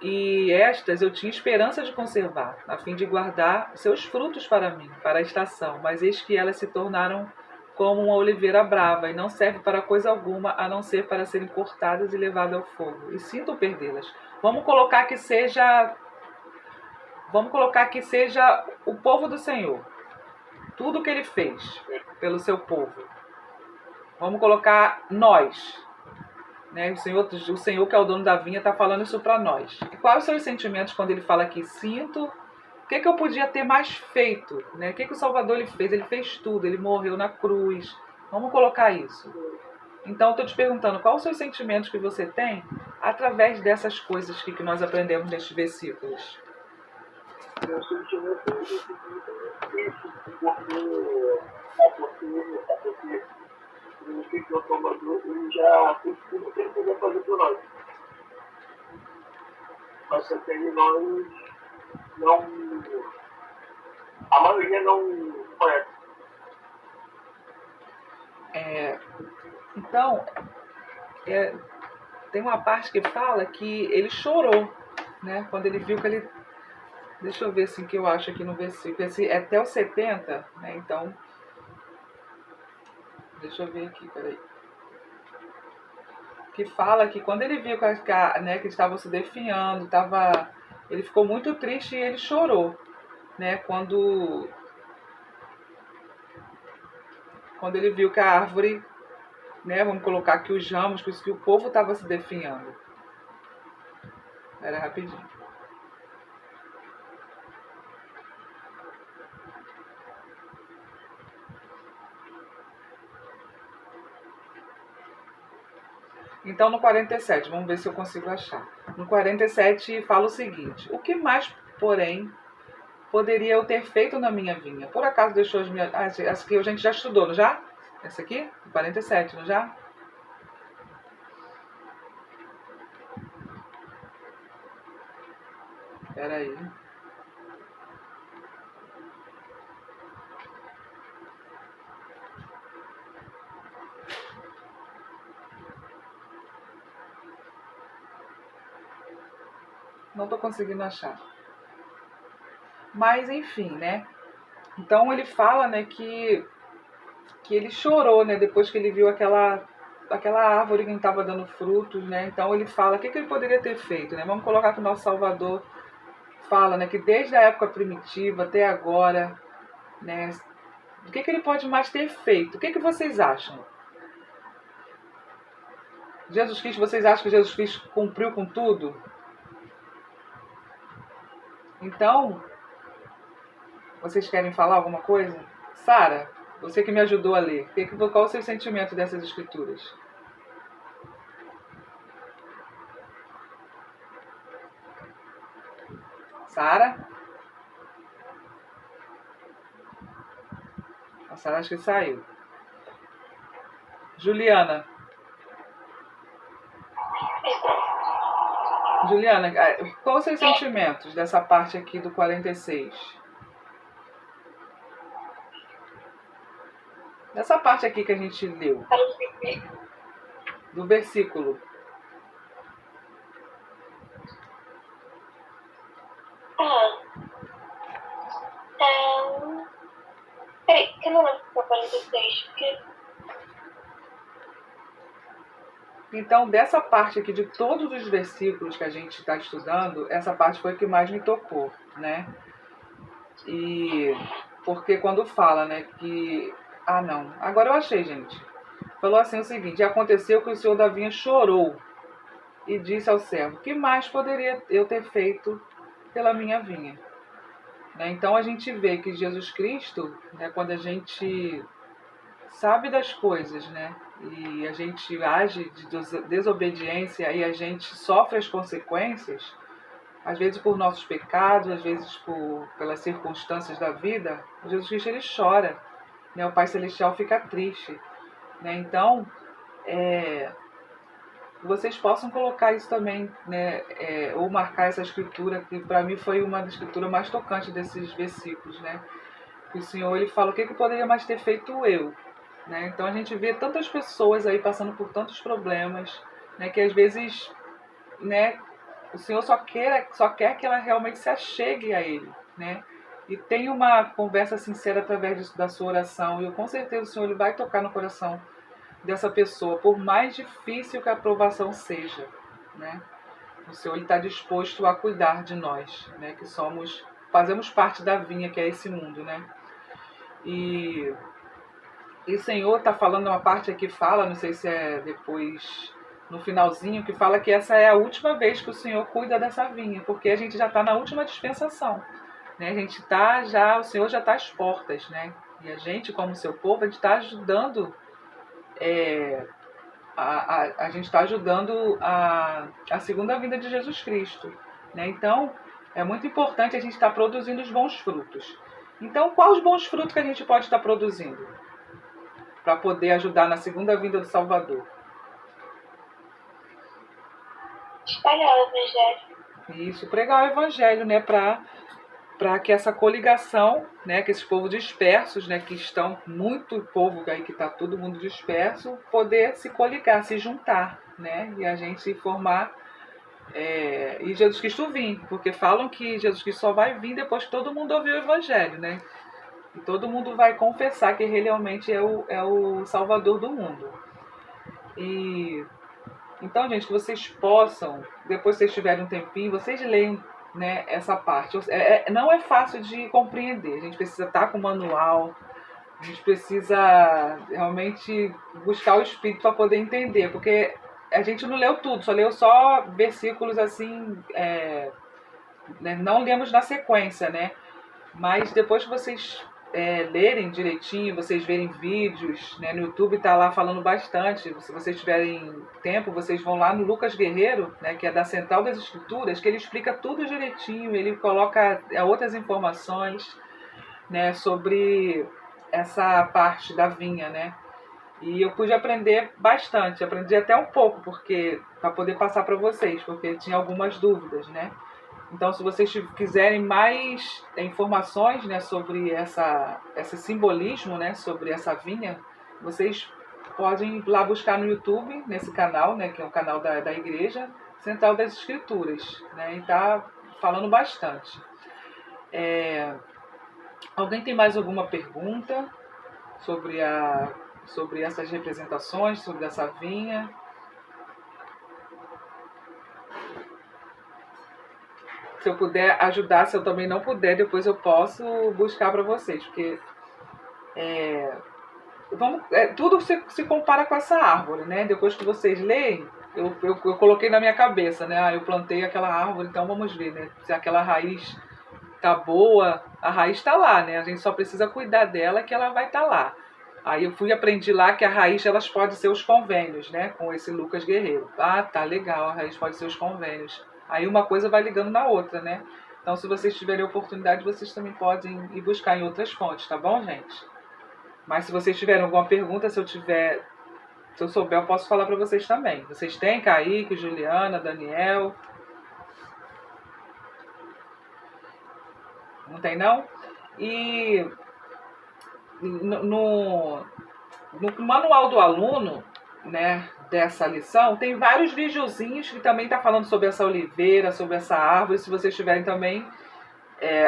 E estas eu tinha esperança de conservar, a fim de guardar seus frutos para mim, para a estação. Mas eis que elas se tornaram como uma oliveira brava, e não serve para coisa alguma, a não ser para serem cortadas e levadas ao fogo. E sinto perdê-las. Vamos colocar que seja o povo do Senhor. Tudo que ele fez pelo seu povo. Vamos colocar nós. Né? O Senhor que é o dono da vinha está falando isso para nós. E quais são os sentimentos quando ele fala aqui? Sinto. O que eu podia ter mais feito? Né? O que o Salvador ele fez? Ele fez tudo. Ele morreu na cruz. Vamos colocar isso. Então, eu estou te perguntando, quais os seus sentimentos que você tem através dessas coisas que nós aprendemos nestes versículos? Meu sentimento é triste, porque o Espírito Salvador ele já fez tudo que ele podia fazer por nós. Mas só que nós não. A maioria não conhece. Então, tem uma parte que fala que ele chorou, né? Quando ele viu que ele... Deixa eu ver assim que eu acho aqui no versículo. Esse é até o 70, né? Então, deixa eu ver aqui, peraí. Que fala que quando ele viu que estavam se definhando, ele ficou muito triste e ele chorou, né? Quando ele viu que a árvore, né? Vamos colocar aqui os ramos, que o povo estava se definhando. Era rapidinho. Então, no 47, vamos ver se eu consigo achar. No 47 fala o seguinte: o que mais, porém, poderia eu ter feito na minha vinha? Por acaso deixou as minhas... essa aqui a gente já estudou, não já? Essa aqui? 47, não já? Espera aí. Não estou conseguindo achar. Mas, enfim, né? Então, ele fala, né, que ele chorou, né? Depois que ele viu aquela árvore que não estava dando frutos, né? Então, ele fala o que ele poderia ter feito, né? Vamos colocar que o nosso Salvador fala, né, que desde a época primitiva até agora, né, o que ele pode mais ter feito? O que vocês acham? Jesus Cristo, vocês acham que Jesus Cristo cumpriu com tudo? Então, vocês querem falar alguma coisa? Sara, você que me ajudou a ler, qual é o seu sentimento dessas escrituras? Sara? A Sara acho que saiu. Juliana, quais os seus sentimentos dessa parte aqui do 46? Dessa parte aqui que a gente leu. Do versículo. Peraí, que eu não lembro que é 46, porque... Então, dessa parte aqui, de todos os versículos que a gente está estudando, essa parte foi a que mais me tocou, né? E porque quando fala, né, que... Ah, não. Agora eu achei, gente. Falou assim o seguinte: aconteceu que o senhor da vinha chorou e disse ao servo: que mais poderia eu ter feito pela minha vinha? Né? Então a gente vê que Jesus Cristo, né, quando a gente sabe das coisas, né, e a gente age de desobediência e a gente sofre as consequências, às vezes por nossos pecados, às vezes pelas circunstâncias da vida, Jesus Cristo ele chora, né? O Pai Celestial fica triste, né? Então, vocês possam colocar isso também, né? Ou marcar essa escritura, que para mim foi uma das escrituras mais tocantes desses versículos, né? Que o Senhor ele fala: o que poderia mais ter feito eu? Né? Então a gente vê tantas pessoas aí passando por tantos problemas, né? Que às vezes, né, o Senhor só quer que ela realmente se achegue a Ele, né? E tenha uma conversa sincera através da sua oração. E eu, com certeza o Senhor ele vai tocar no coração dessa pessoa, por mais difícil que a aprovação seja, né? O Senhor está disposto a cuidar de nós, né? Que fazemos parte da vinha que é esse mundo, né? E o Senhor está falando uma parte aqui, fala, não sei se é depois, no finalzinho, que fala que essa é a última vez que o Senhor cuida dessa vinha, porque a gente já está na última dispensação, né? A gente tá já, o Senhor já está às portas, né? E a gente, como seu povo, a gente está ajudando, a gente está ajudando a segunda vinda de Jesus Cristo, né? Então, é muito importante a gente estar produzindo os bons frutos. Então, quais os bons frutos que a gente pode estar produzindo para poder ajudar na segunda vinda do Salvador? Espalhar o Evangelho. Isso, pregar o Evangelho, né? Para que essa coligação, né? Que esses povos dispersos, né? Que estão muito povo aí que está todo mundo disperso, poder se coligar, se juntar, né? E a gente se formar e Jesus Cristo vir, porque falam que Jesus Cristo só vai vir depois que todo mundo ouvir o Evangelho, né? E todo mundo vai confessar que ele realmente é o Salvador do mundo. E então, gente, que vocês possam, depois que vocês tiverem um tempinho, vocês leem, né, essa parte. Não é fácil de compreender. A gente precisa estar com o manual, a gente precisa realmente buscar o Espírito para poder entender, porque a gente não leu tudo, só leu só versículos assim, né, não lemos na sequência, né? Mas depois que vocês lerem direitinho, vocês verem vídeos, né, no YouTube está lá falando bastante. Se vocês tiverem tempo, vocês vão lá no Lucas Guerreiro, né, que é da Central das Escrituras, que ele explica tudo direitinho, ele coloca outras informações, né, sobre essa parte da vinha, né? E eu pude aprender bastante, aprendi até um pouco, porque para poder passar para vocês, porque tinha algumas dúvidas, né? Então, se vocês quiserem mais informações, né, sobre esse simbolismo, né, sobre essa vinha, vocês podem ir lá buscar no YouTube, nesse canal, né, que é o canal da Igreja Central das Escrituras, né, e está falando bastante. Alguém tem mais alguma pergunta sobre essas representações, sobre essa vinha? Se eu puder ajudar, se eu também não puder, depois eu posso buscar para vocês, porque tudo se compara com essa árvore, né? Depois que vocês leem, eu coloquei na minha cabeça, né? Eu plantei aquela árvore, então vamos ver, né? Se aquela raiz tá boa, a raiz está lá, né? A gente só precisa cuidar dela que ela vai estar lá. Aí eu aprendi lá que a raiz elas podem ser os convênios, né? Com esse Lucas Guerreiro. Ah, tá legal, a raiz pode ser os convênios. Aí uma coisa vai ligando na outra, né? Então, se vocês tiverem oportunidade, vocês também podem ir buscar em outras fontes, tá bom, gente? Mas se vocês tiverem alguma pergunta, se eu souber, eu posso falar para vocês também. Vocês têm Kaique, Juliana, Daniel? Não tem, não? E no manual do aluno, né, dessa lição, tem vários videozinhos que também está falando sobre essa oliveira, sobre essa árvore. Se vocês tiverem também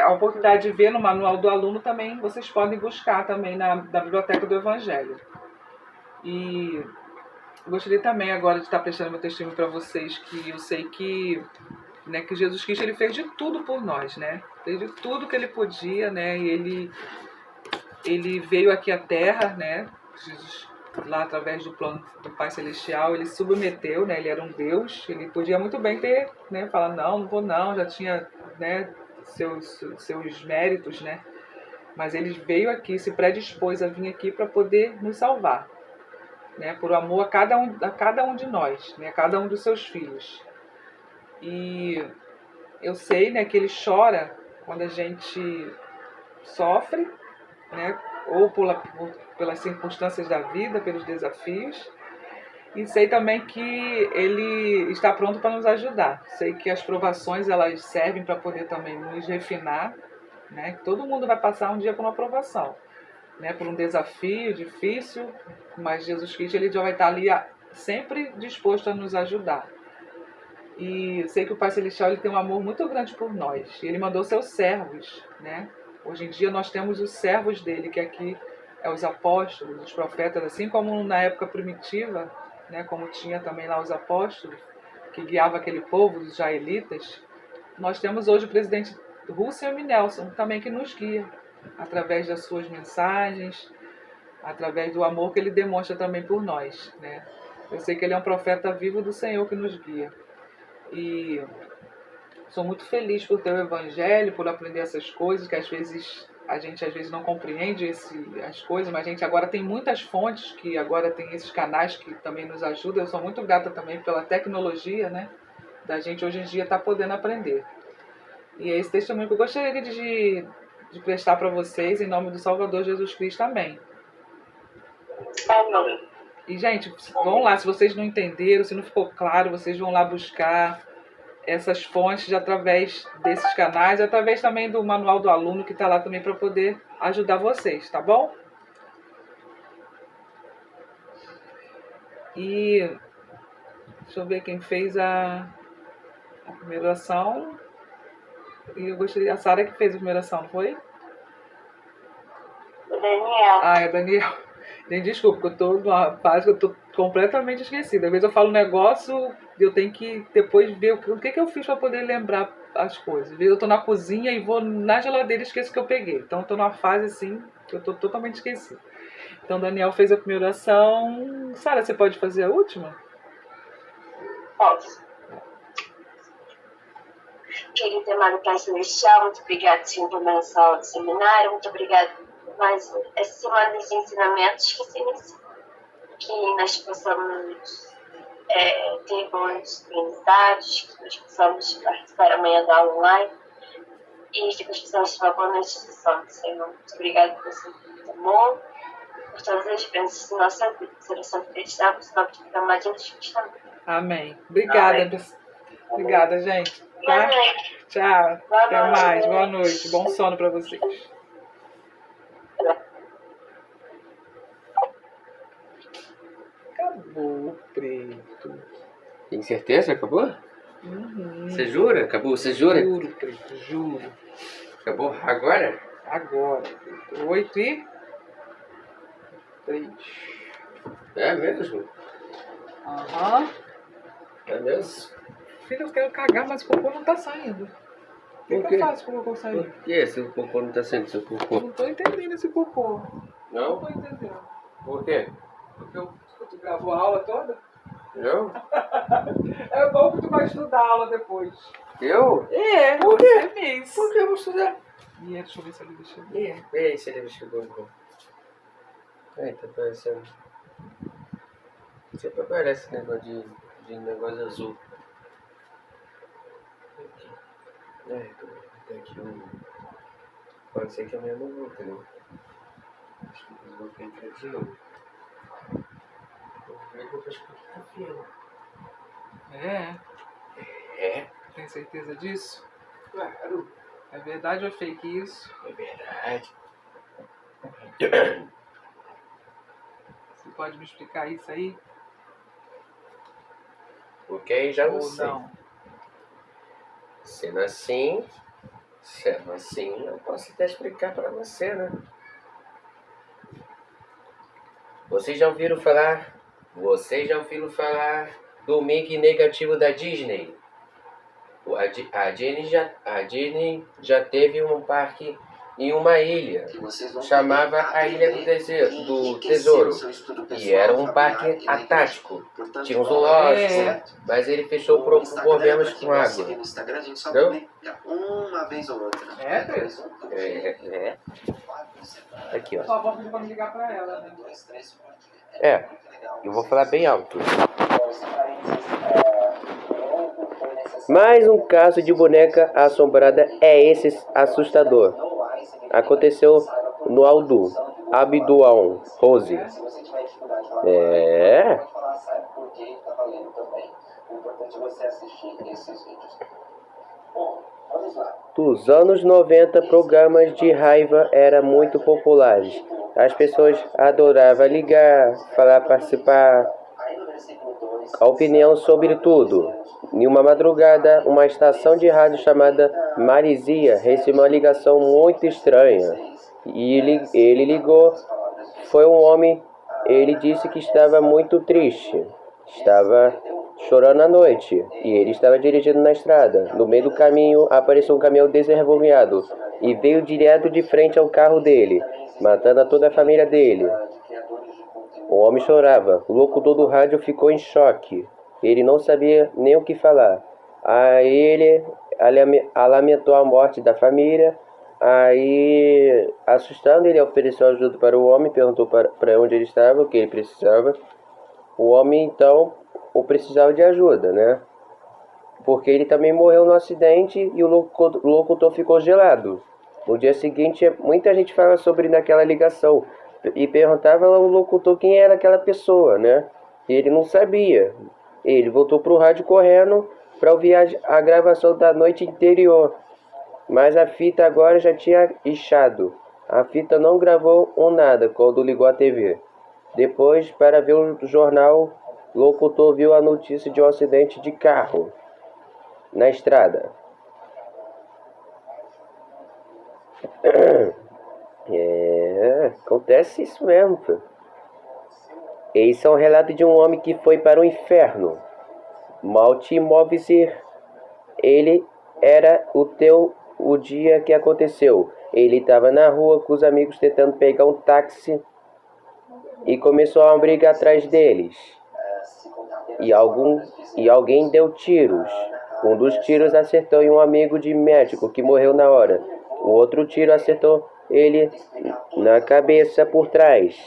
a oportunidade de ver no manual do aluno, também vocês podem buscar também na biblioteca do Evangelho. E gostaria também agora de estar prestando meu testemunho para vocês, que eu sei que, né, que Jesus Cristo ele fez de tudo por nós, né? Fez de tudo que ele podia, né? E ele veio aqui à Terra, né? Jesus, lá através do plano do Pai Celestial, ele se submeteu, né? Ele era um Deus, ele podia muito bem ter, né? Falar, não vou não, já tinha, né? Seus méritos, né? Mas ele veio aqui, se predispôs a vir aqui para poder nos salvar, né? Por amor a cada um de nós, né? A cada um dos seus filhos. E eu sei, né, que ele chora quando a gente sofre, né? Ou pelas circunstâncias da vida, pelos desafios. E sei também que ele está pronto para nos ajudar. Sei que as provações elas servem para poder também nos refinar, né? Todo mundo vai passar um dia por uma provação, né? Por um desafio difícil, mas Jesus Cristo ele já vai estar ali sempre disposto a nos ajudar. E sei que o Pai Celestial ele tem um amor muito grande por nós. Ele mandou seus servos, né? Hoje em dia nós temos os servos dele, que aqui é os apóstolos, os profetas, assim como na época primitiva, né? Como tinha também lá os apóstolos, que guiava aquele povo, os israelitas. Nós temos hoje o presidente Russell M. Nelson, também que nos guia, através das suas mensagens, através do amor que ele demonstra também por nós, né? Eu sei que ele é um profeta vivo do Senhor que nos guia. E sou muito feliz por ter o evangelho, por aprender essas coisas, que às vezes a gente não compreende as coisas, mas a gente agora tem muitas fontes, que agora tem esses canais que também nos ajudam. Eu sou muito grata também pela tecnologia, né? Da gente hoje em dia estar podendo aprender. E é esse testemunho que eu gostaria de prestar para vocês, em nome do Salvador Jesus Cristo. Amém. Amém. E, gente, vão lá, se vocês não entenderam, se não ficou claro, vocês vão lá buscar essas fontes através desses canais, através também do manual do aluno que está lá também para poder ajudar vocês, tá bom? E deixa eu ver quem fez a primeira oração. E eu gostaria, a Sara que fez a primeira oração, não foi? O Daniel. Ah, é Daniel. Gente, desculpa, porque eu tô numa fase que eu tô completamente esquecida. Às vezes eu falo um negócio e eu tenho que depois ver o que eu fiz para poder lembrar as coisas. Às vezes eu tô na cozinha e vou na geladeira e esqueço o que eu peguei. Então eu tô numa fase assim que eu tô totalmente esquecida. Então Daniel fez a primeira oração. Sara, você pode fazer a última? Posso. Querido amado Pai Celestial, muito obrigado, Senhor, pela nossa aula do seminário. Muito obrigado por mais essa semana de ensinamentos que se inicia. Que nós possamos ter bons aprendizados, que nós possamos participar amanhã da aula online e que nós possamos ter uma boa noite de sono, Senhor. Muito obrigado por seu amor, por todas as bênçãos da nossa vida. Senhor, sempre acreditamos no nome de Deus, Jesus Cristo. Amém. Obrigada. Amém. Obrigada, gente. Boa Tá? noite. Tchau. Boa Até noite. mais. Boa noite. Bom sono para vocês. Acabou, preto. Tem certeza? Acabou? Uhum. Você jura? Acabou? Você jura? Juro, preto, juro. Acabou agora? Agora, 8:03. É mesmo? Aham. É mesmo? Filho, eu quero cagar, mas o cocô não tá saindo. O que Por eu quê? faço com o cocô sair? Por que seu cocô não tá saindo seu Eu cocô? não tô entendendo esse cocô. Não Não? tô entendendo. Por quê? Porque tu gravou a aula toda? Não? É bom que tu vai estudar a aula depois. Eu? É, Por quê? você fez. Por que eu vou estudar? E deixa eu ver se ele deixou. Ei, se ele chegou bom. Ai, tá parecendo. Sempre aparece negócio de negócio azul. Tem aqui um. Pode ser que amanhã não vou, entendeu? Acho que eu vou ter que ir de novo. Vou ver que eu acho que tá firme. É? É? Tem certeza disso? Claro, É verdade ou é fake isso? é verdade. Você pode me explicar isso aí? Porque aí já não Ou sei. não? Sendo assim, eu posso até explicar para você, né? Vocês já ouviram falar Vocês já ouviram falar do Mickey negativo da Disney? A Disney já teve um parque em uma ilha, chamava a Ilha do Tesouro, e era um parque aquático, tinha um zoológico, mas ele fechou por problemas com água. Entendeu? Uma vez ou outra. É. Aqui, ó. Só vou pedir pra me ligar pra ela, né? Eu vou falar bem alto. Mais um caso de boneca assombrada é esse assustador. Aconteceu no Abdul Rose. Dos anos 90, programas de raiva eram muito populares. As pessoas adoravam ligar, falar, participar, a opinião sobre tudo. Em uma madrugada, uma estação de rádio chamada Marizia recebeu uma ligação muito estranha. E ele ligou. Foi um homem. Ele disse que estava muito triste. Estava chorando à noite. E ele estava dirigindo na estrada. No meio do caminho, apareceu um caminhão desrevolviado e veio direto de frente ao carro dele, matando toda a família dele. O homem chorava. O locutor do rádio ficou em choque. Ele não sabia nem o que falar. Aí ele lamentou a morte da família. Aí, assustando, ele ofereceu ajuda para o homem, perguntou para onde ele estava, o que ele precisava. O homem, então, precisava de ajuda, né? Porque ele também morreu no acidente e o locutor ficou gelado. No dia seguinte, muita gente fala sobre naquela ligação e perguntava ao locutor quem era aquela pessoa, né? E ele não sabia. Ele voltou para o rádio correndo para ouvir a gravação da noite anterior. Mas a fita agora já tinha inchado. A fita não gravou nada quando ligou a TV. Depois, para ver o jornal, o locutor viu a notícia de um acidente de carro na estrada. Acontece isso mesmo, pô. Esse é um relato de um homem que foi para o inferno. Malte Moviser. Ele era o dia que aconteceu. Ele estava na rua com os amigos tentando pegar um táxi e começou uma briga atrás deles. E alguém deu tiros. Um dos tiros acertou em um amigo de médico que morreu na hora. O outro tiro acertou ele na cabeça por trás.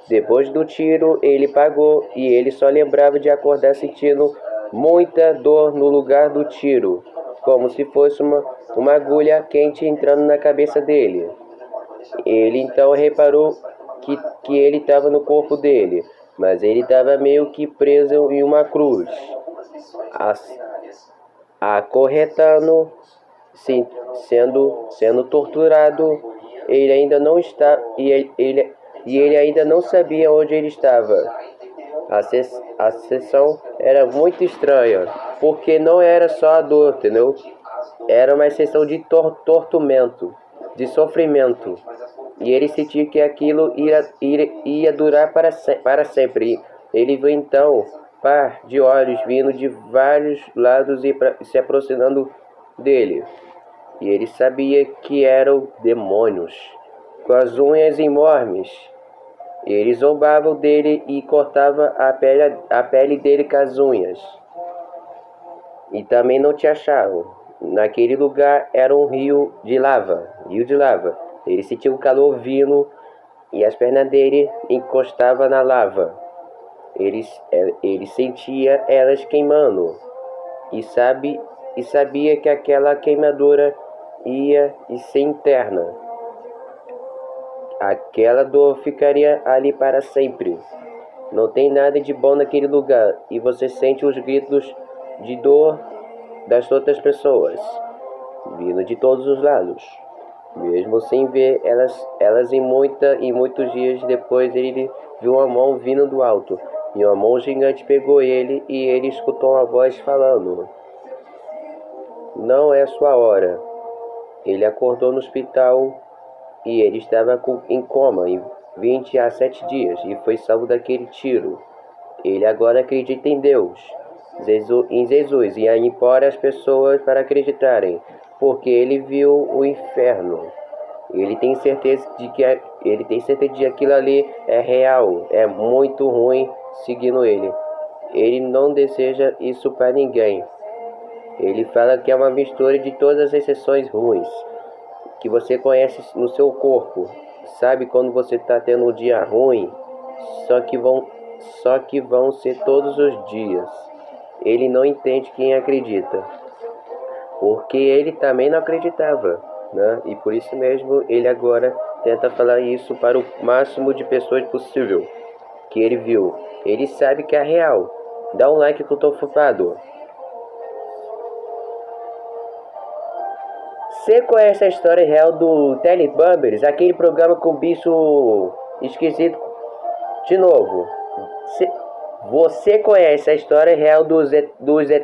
Depois do tiro, ele pagou e ele só lembrava de acordar sentindo muita dor no lugar do tiro, como se fosse uma agulha quente entrando na cabeça dele. Ele então reparou que ele estava no corpo dele, mas ele estava meio que preso em uma cruz, acorrentando, sendo torturado. Ele ainda não está ele ainda não sabia onde ele estava. A sessão era muito estranha, porque não era só a dor, entendeu? Era uma sessão de tormento, de sofrimento. E ele sentia que aquilo ia durar para sempre. Ele viu então um par de olhos vindo de vários lados e se aproximando dele. E ele sabia que eram demônios, com as unhas enormes. Eles zombavam dele e cortavam a pele dele com as unhas. E também não te achavam. Naquele lugar era um rio de lava. Ele sentia o calor vindo e as pernas dele encostavam na lava. Ele sentia elas queimando. E sabia que aquela queimadura ia ser interna. Aquela dor ficaria ali para sempre. Não tem nada de bom naquele lugar. E você sente os gritos de dor das outras pessoas, vindo de todos os lados. Mesmo sem ver elas em muitos dias depois, ele viu uma mão vindo do alto. E uma mão gigante pegou ele e ele escutou uma voz falando: "Não é sua hora." Ele acordou no hospital e ele estava em coma em 20 a 7 dias e foi salvo daquele tiro. Ele agora acredita em Deus, em Jesus, e aí impõe as pessoas para acreditarem, porque ele viu o inferno. Ele tem certeza de que aquilo ali é real, é muito ruim seguindo ele. Ele não deseja isso para ninguém. Ele fala que é uma mistura de todas as exceções ruins que você conhece no seu corpo. Sabe quando você está tendo um dia ruim? Só que vão ser todos os dias. Ele não entende quem acredita, porque ele também não acreditava, né? E por isso mesmo ele agora tenta falar isso para o máximo de pessoas possível que ele viu. Ele sabe que é real. Dá um like que eu tô focado. Você conhece a história real do Telebumbers, aquele programa com bicho esquisito? De novo, você conhece a história real dos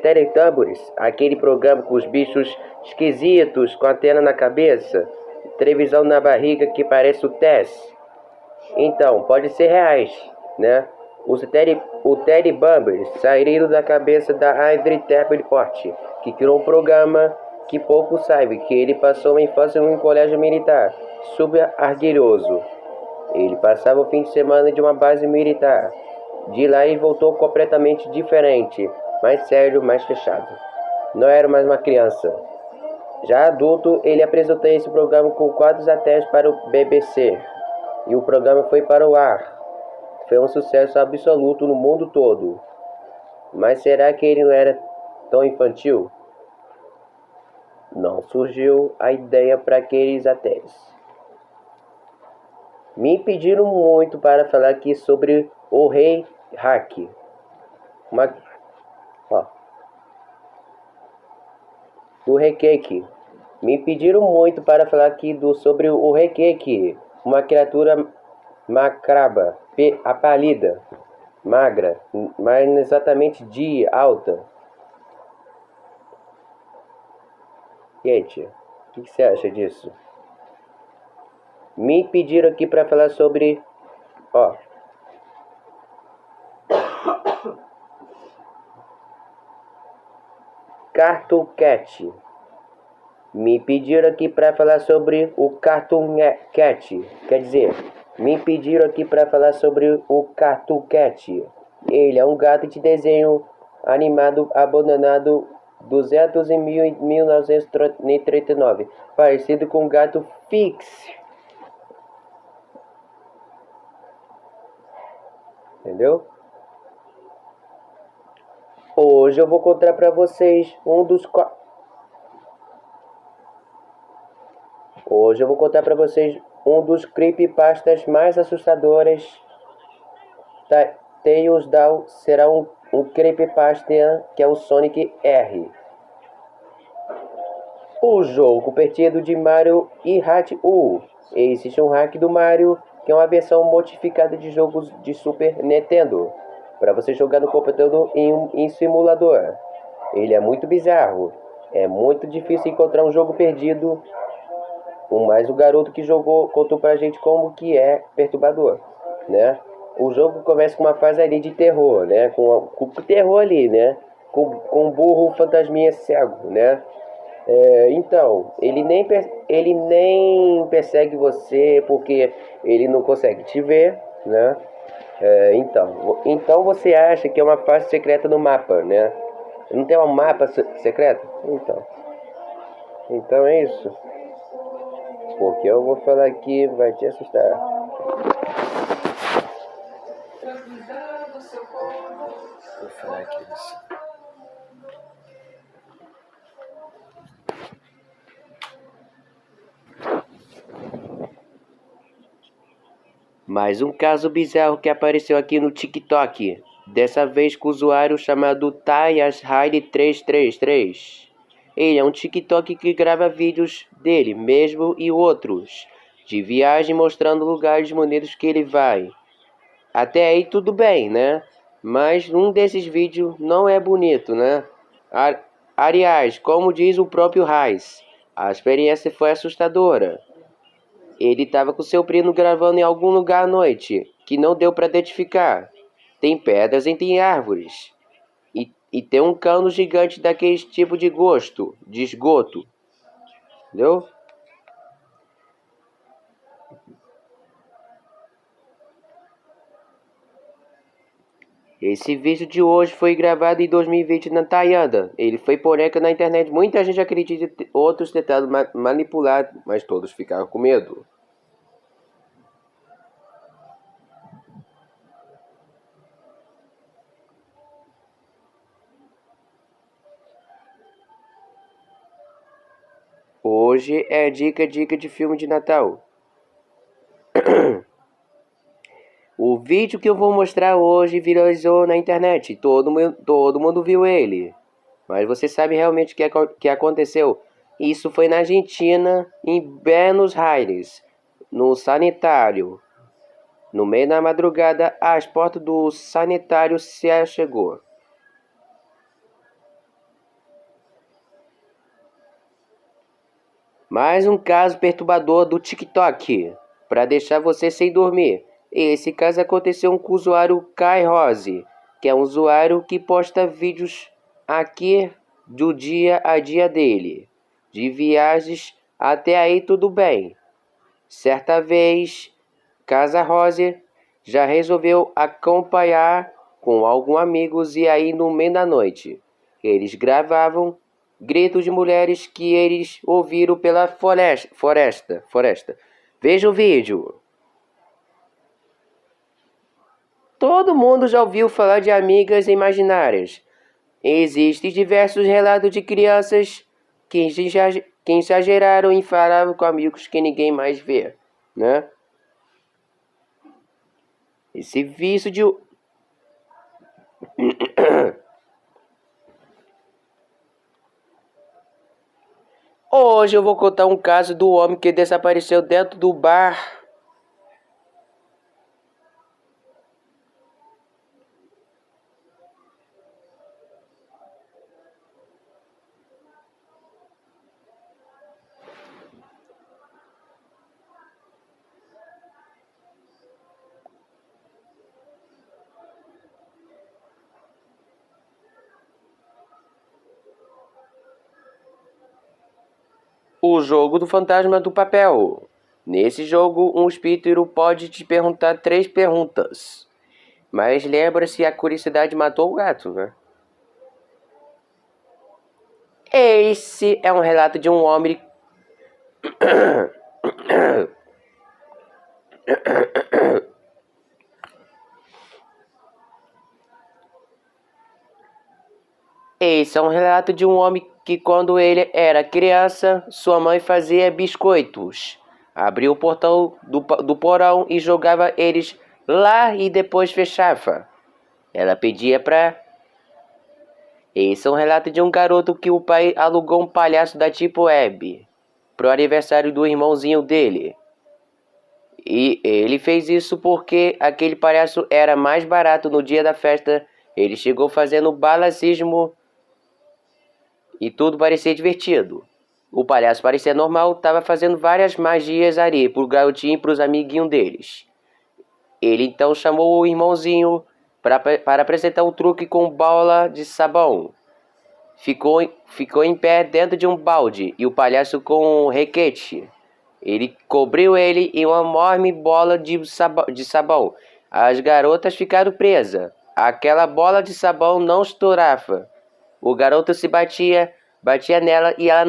Teletubbies, aquele programa com os bichos esquisitos, com a antena na cabeça, televisão na barriga que parece o Tess? Então, pode ser reais, né? O Telebumbers saíram da cabeça da Ivory Teleport, que criou um programa que pouco sabe, que ele passou uma infância em um colégio militar, super orgulhoso. Ele passava o fim de semana de uma base militar. De lá ele voltou completamente diferente, mais sério, mais fechado. Não era mais uma criança. Já adulto, ele apresentou esse programa com 4 satélites para o BBC. E o programa foi para o ar. Foi um sucesso absoluto no mundo todo. Mas será que ele não era tão infantil? Não surgiu a ideia para aqueles satélites. Me pediram muito para falar aqui sobre o Rei Hack. Do Rei Cake. Me pediram muito para falar aqui sobre o Rei Cake, uma criatura macabra, apalida, magra, mas exatamente de alta. Gente, o que você acha disso? Me pediram aqui para falar sobre, Cartoon Cat. Me pediram aqui para falar sobre o Cartoon Cat. Quer dizer, me pediram aqui para falar sobre o Cartoon Cat. Ele é um gato de desenho animado abandonado 200 em 1939, parecido com um gato Fix. Entendeu? Hoje eu vou contar para vocês um dos creepypastas mais assustadores. Tails Down será um creepypasta que é o Sonic R. O jogo perdido de Mario e Hat U. Existe um hack do Mario, que é uma versão modificada de jogos de Super Nintendo, para você jogar no computador em simulador. Ele é muito bizarro. É muito difícil encontrar um jogo perdido. Mas o garoto que jogou contou pra gente como que é perturbador, né? O jogo começa com uma fase ali de terror, né? Com terror ali, né? Com um burro fantasminha cego, né? Então, ele nem persegue você porque ele não consegue te ver, né? Então você acha que é uma fase secreta no mapa, né? Não tem um mapa secreto? Então é isso. Porque eu vou falar aqui, vai te assustar. Vou falar aqui isso. Mais um caso bizarro que apareceu aqui no TikTok. Dessa vez com o usuário chamado TayasRide333. Ele é um TikTok que grava vídeos dele mesmo e outros de viagem mostrando lugares maneiros que ele vai. Até aí tudo bem, né? Mas um desses vídeos não é bonito, né? Aliás, como diz o próprio Reis, a experiência foi assustadora. Ele estava com seu primo gravando em algum lugar à noite, que não deu para identificar. tem pedras e tem árvores. E tem um cano gigante daquele tipo de esgoto. Entendeu? Esse vídeo de hoje foi gravado em 2020 na Tailândia. Ele foi polêmica na internet. Muita gente acredita, outros tentaram manipular, mas todos ficaram com medo. Hoje é dica de filme de Natal. O vídeo que eu vou mostrar hoje viralizou na internet. Todo mundo viu ele. Mas você sabe realmente o que aconteceu? Isso foi na Argentina, em Buenos Aires, no sanitário. No meio da madrugada, as portas do sanitário se chegou. Mais um caso perturbador do TikTok, para deixar você sem dormir. Esse caso aconteceu com o usuário Kai Rose, que é um usuário que posta vídeos aqui do dia a dia dele, de viagens. Até aí tudo bem. Certa vez, Casa Rose já resolveu acompanhar com alguns amigos e aí no meio da noite eles gravavam gritos de mulheres que eles ouviram pela floresta. Veja o vídeo. Todo mundo já ouviu falar de amigas imaginárias. Existem diversos relatos de crianças que exageraram e falavam com amigos que ninguém mais vê, né? Esse vício de... Hoje eu vou contar um caso do homem que desapareceu dentro do bar. O jogo do fantasma do papel. Nesse jogo, um espírito pode te perguntar 3 perguntas. Mas lembra se a curiosidade matou o gato, né? Esse é um relato de um homem... Esse é um relato de um homem que quando ele era criança, sua mãe fazia biscoitos. Abria o portão do porão e jogava eles lá e depois fechava. Ela pedia pra... Esse é um relato de um garoto que o pai alugou um palhaço da Deep Web pro aniversário do irmãozinho dele. E ele fez isso porque aquele palhaço era mais barato no dia da festa. Ele chegou fazendo balacismo e tudo parecia divertido. O palhaço parecia normal, estava fazendo várias magias ali pro garotinho e pros amiguinhos deles. Ele então chamou o irmãozinho para apresentar um truque com bola de sabão. Ficou em pé dentro de um balde e o palhaço com um requete. Ele cobriu ele em uma enorme bola de sabão. As garotas ficaram presas. Aquela bola de sabão não estourava. O garoto se batia nela e ela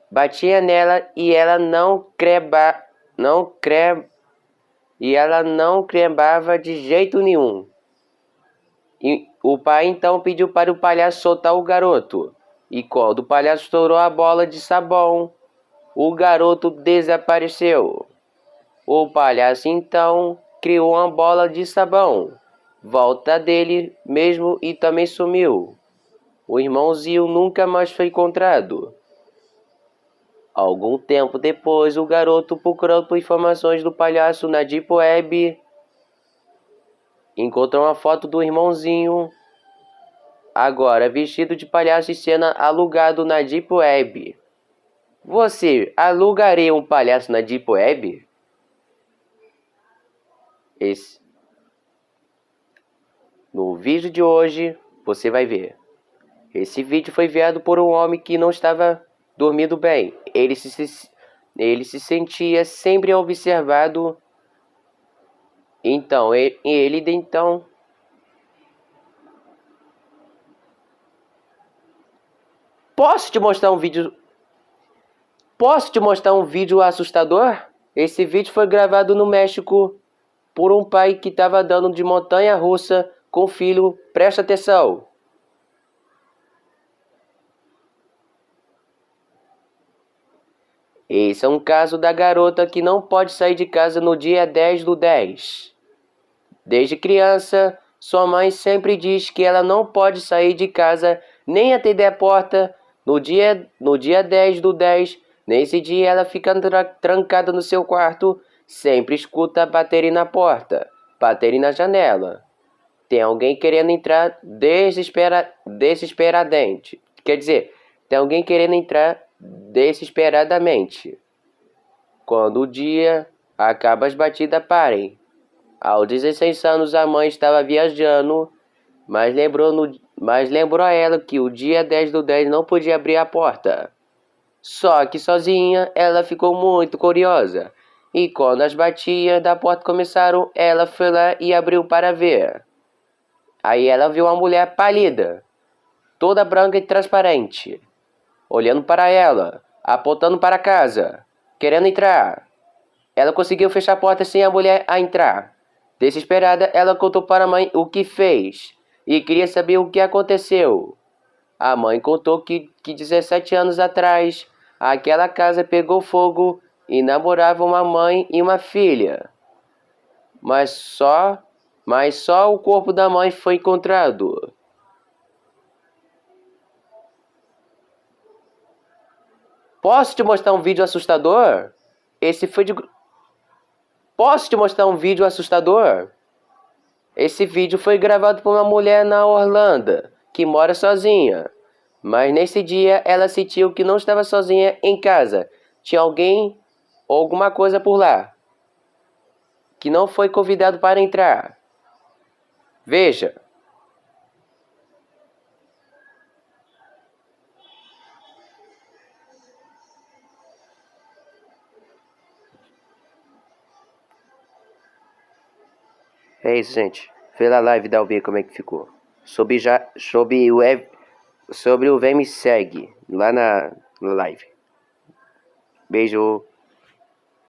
batia nela e ela não crebava de jeito nenhum. E o pai então pediu para o palhaço soltar o garoto. E quando o palhaço estourou a bola de sabão, o garoto desapareceu. O palhaço então criou uma bola de sabão, volta dele mesmo e também sumiu. O irmãozinho nunca mais foi encontrado. Algum tempo depois, o garoto, procurando por informações do palhaço na Deep Web, encontrou uma foto do irmãozinho, agora vestido de palhaço, em cena alugado na Deep Web. Você alugaria um palhaço na Deep Web? No vídeo de hoje, você vai ver. Esse vídeo foi enviado por um homem que não estava dormindo bem. Ele se sentia sempre observado. Então, Posso te mostrar um vídeo assustador? Esse vídeo foi gravado no México por um pai que estava andando de montanha-russa com o filho. Presta atenção. Esse é um caso da garota que não pode sair de casa no dia 10/10. Desde criança, sua mãe sempre diz que ela não pode sair de casa nem atender a porta no dia 10/10. Nesse dia ela fica trancada no seu quarto, sempre escuta baterem na porta, baterem na janela. Tem alguém querendo entrar desesperadamente. Quer dizer, tem alguém querendo entrar desesperadamente. Quando o dia acaba, as batidas parem. Aos 16 anos, a mãe estava viajando, mas lembrou a ela que o dia 10/10 não podia abrir a porta. Só que sozinha, ela ficou muito curiosa. E quando as batidas da porta começaram, ela foi lá e abriu para ver. Aí ela viu uma mulher pálida, toda branca e transparente, olhando para ela, apontando para casa, querendo entrar. Ela conseguiu fechar a porta sem a mulher a entrar. Desesperada, ela contou para a mãe o que fez e queria saber o que aconteceu. A mãe contou que 17 anos atrás, aquela casa pegou fogo e namorava uma mãe e uma filha. Mas só o corpo da mãe foi encontrado. Posso te mostrar um vídeo assustador? Posso te mostrar um vídeo assustador? Esse vídeo foi gravado por uma mulher na Orlando, que mora sozinha. Mas nesse dia ela sentiu que não estava sozinha em casa. Tinha alguém ou alguma coisa por lá, que não foi convidado para entrar. Veja. É isso, gente. Vê lá a live da Albi como é que ficou. Sobre o Vem Me Segue lá na live. Beijo.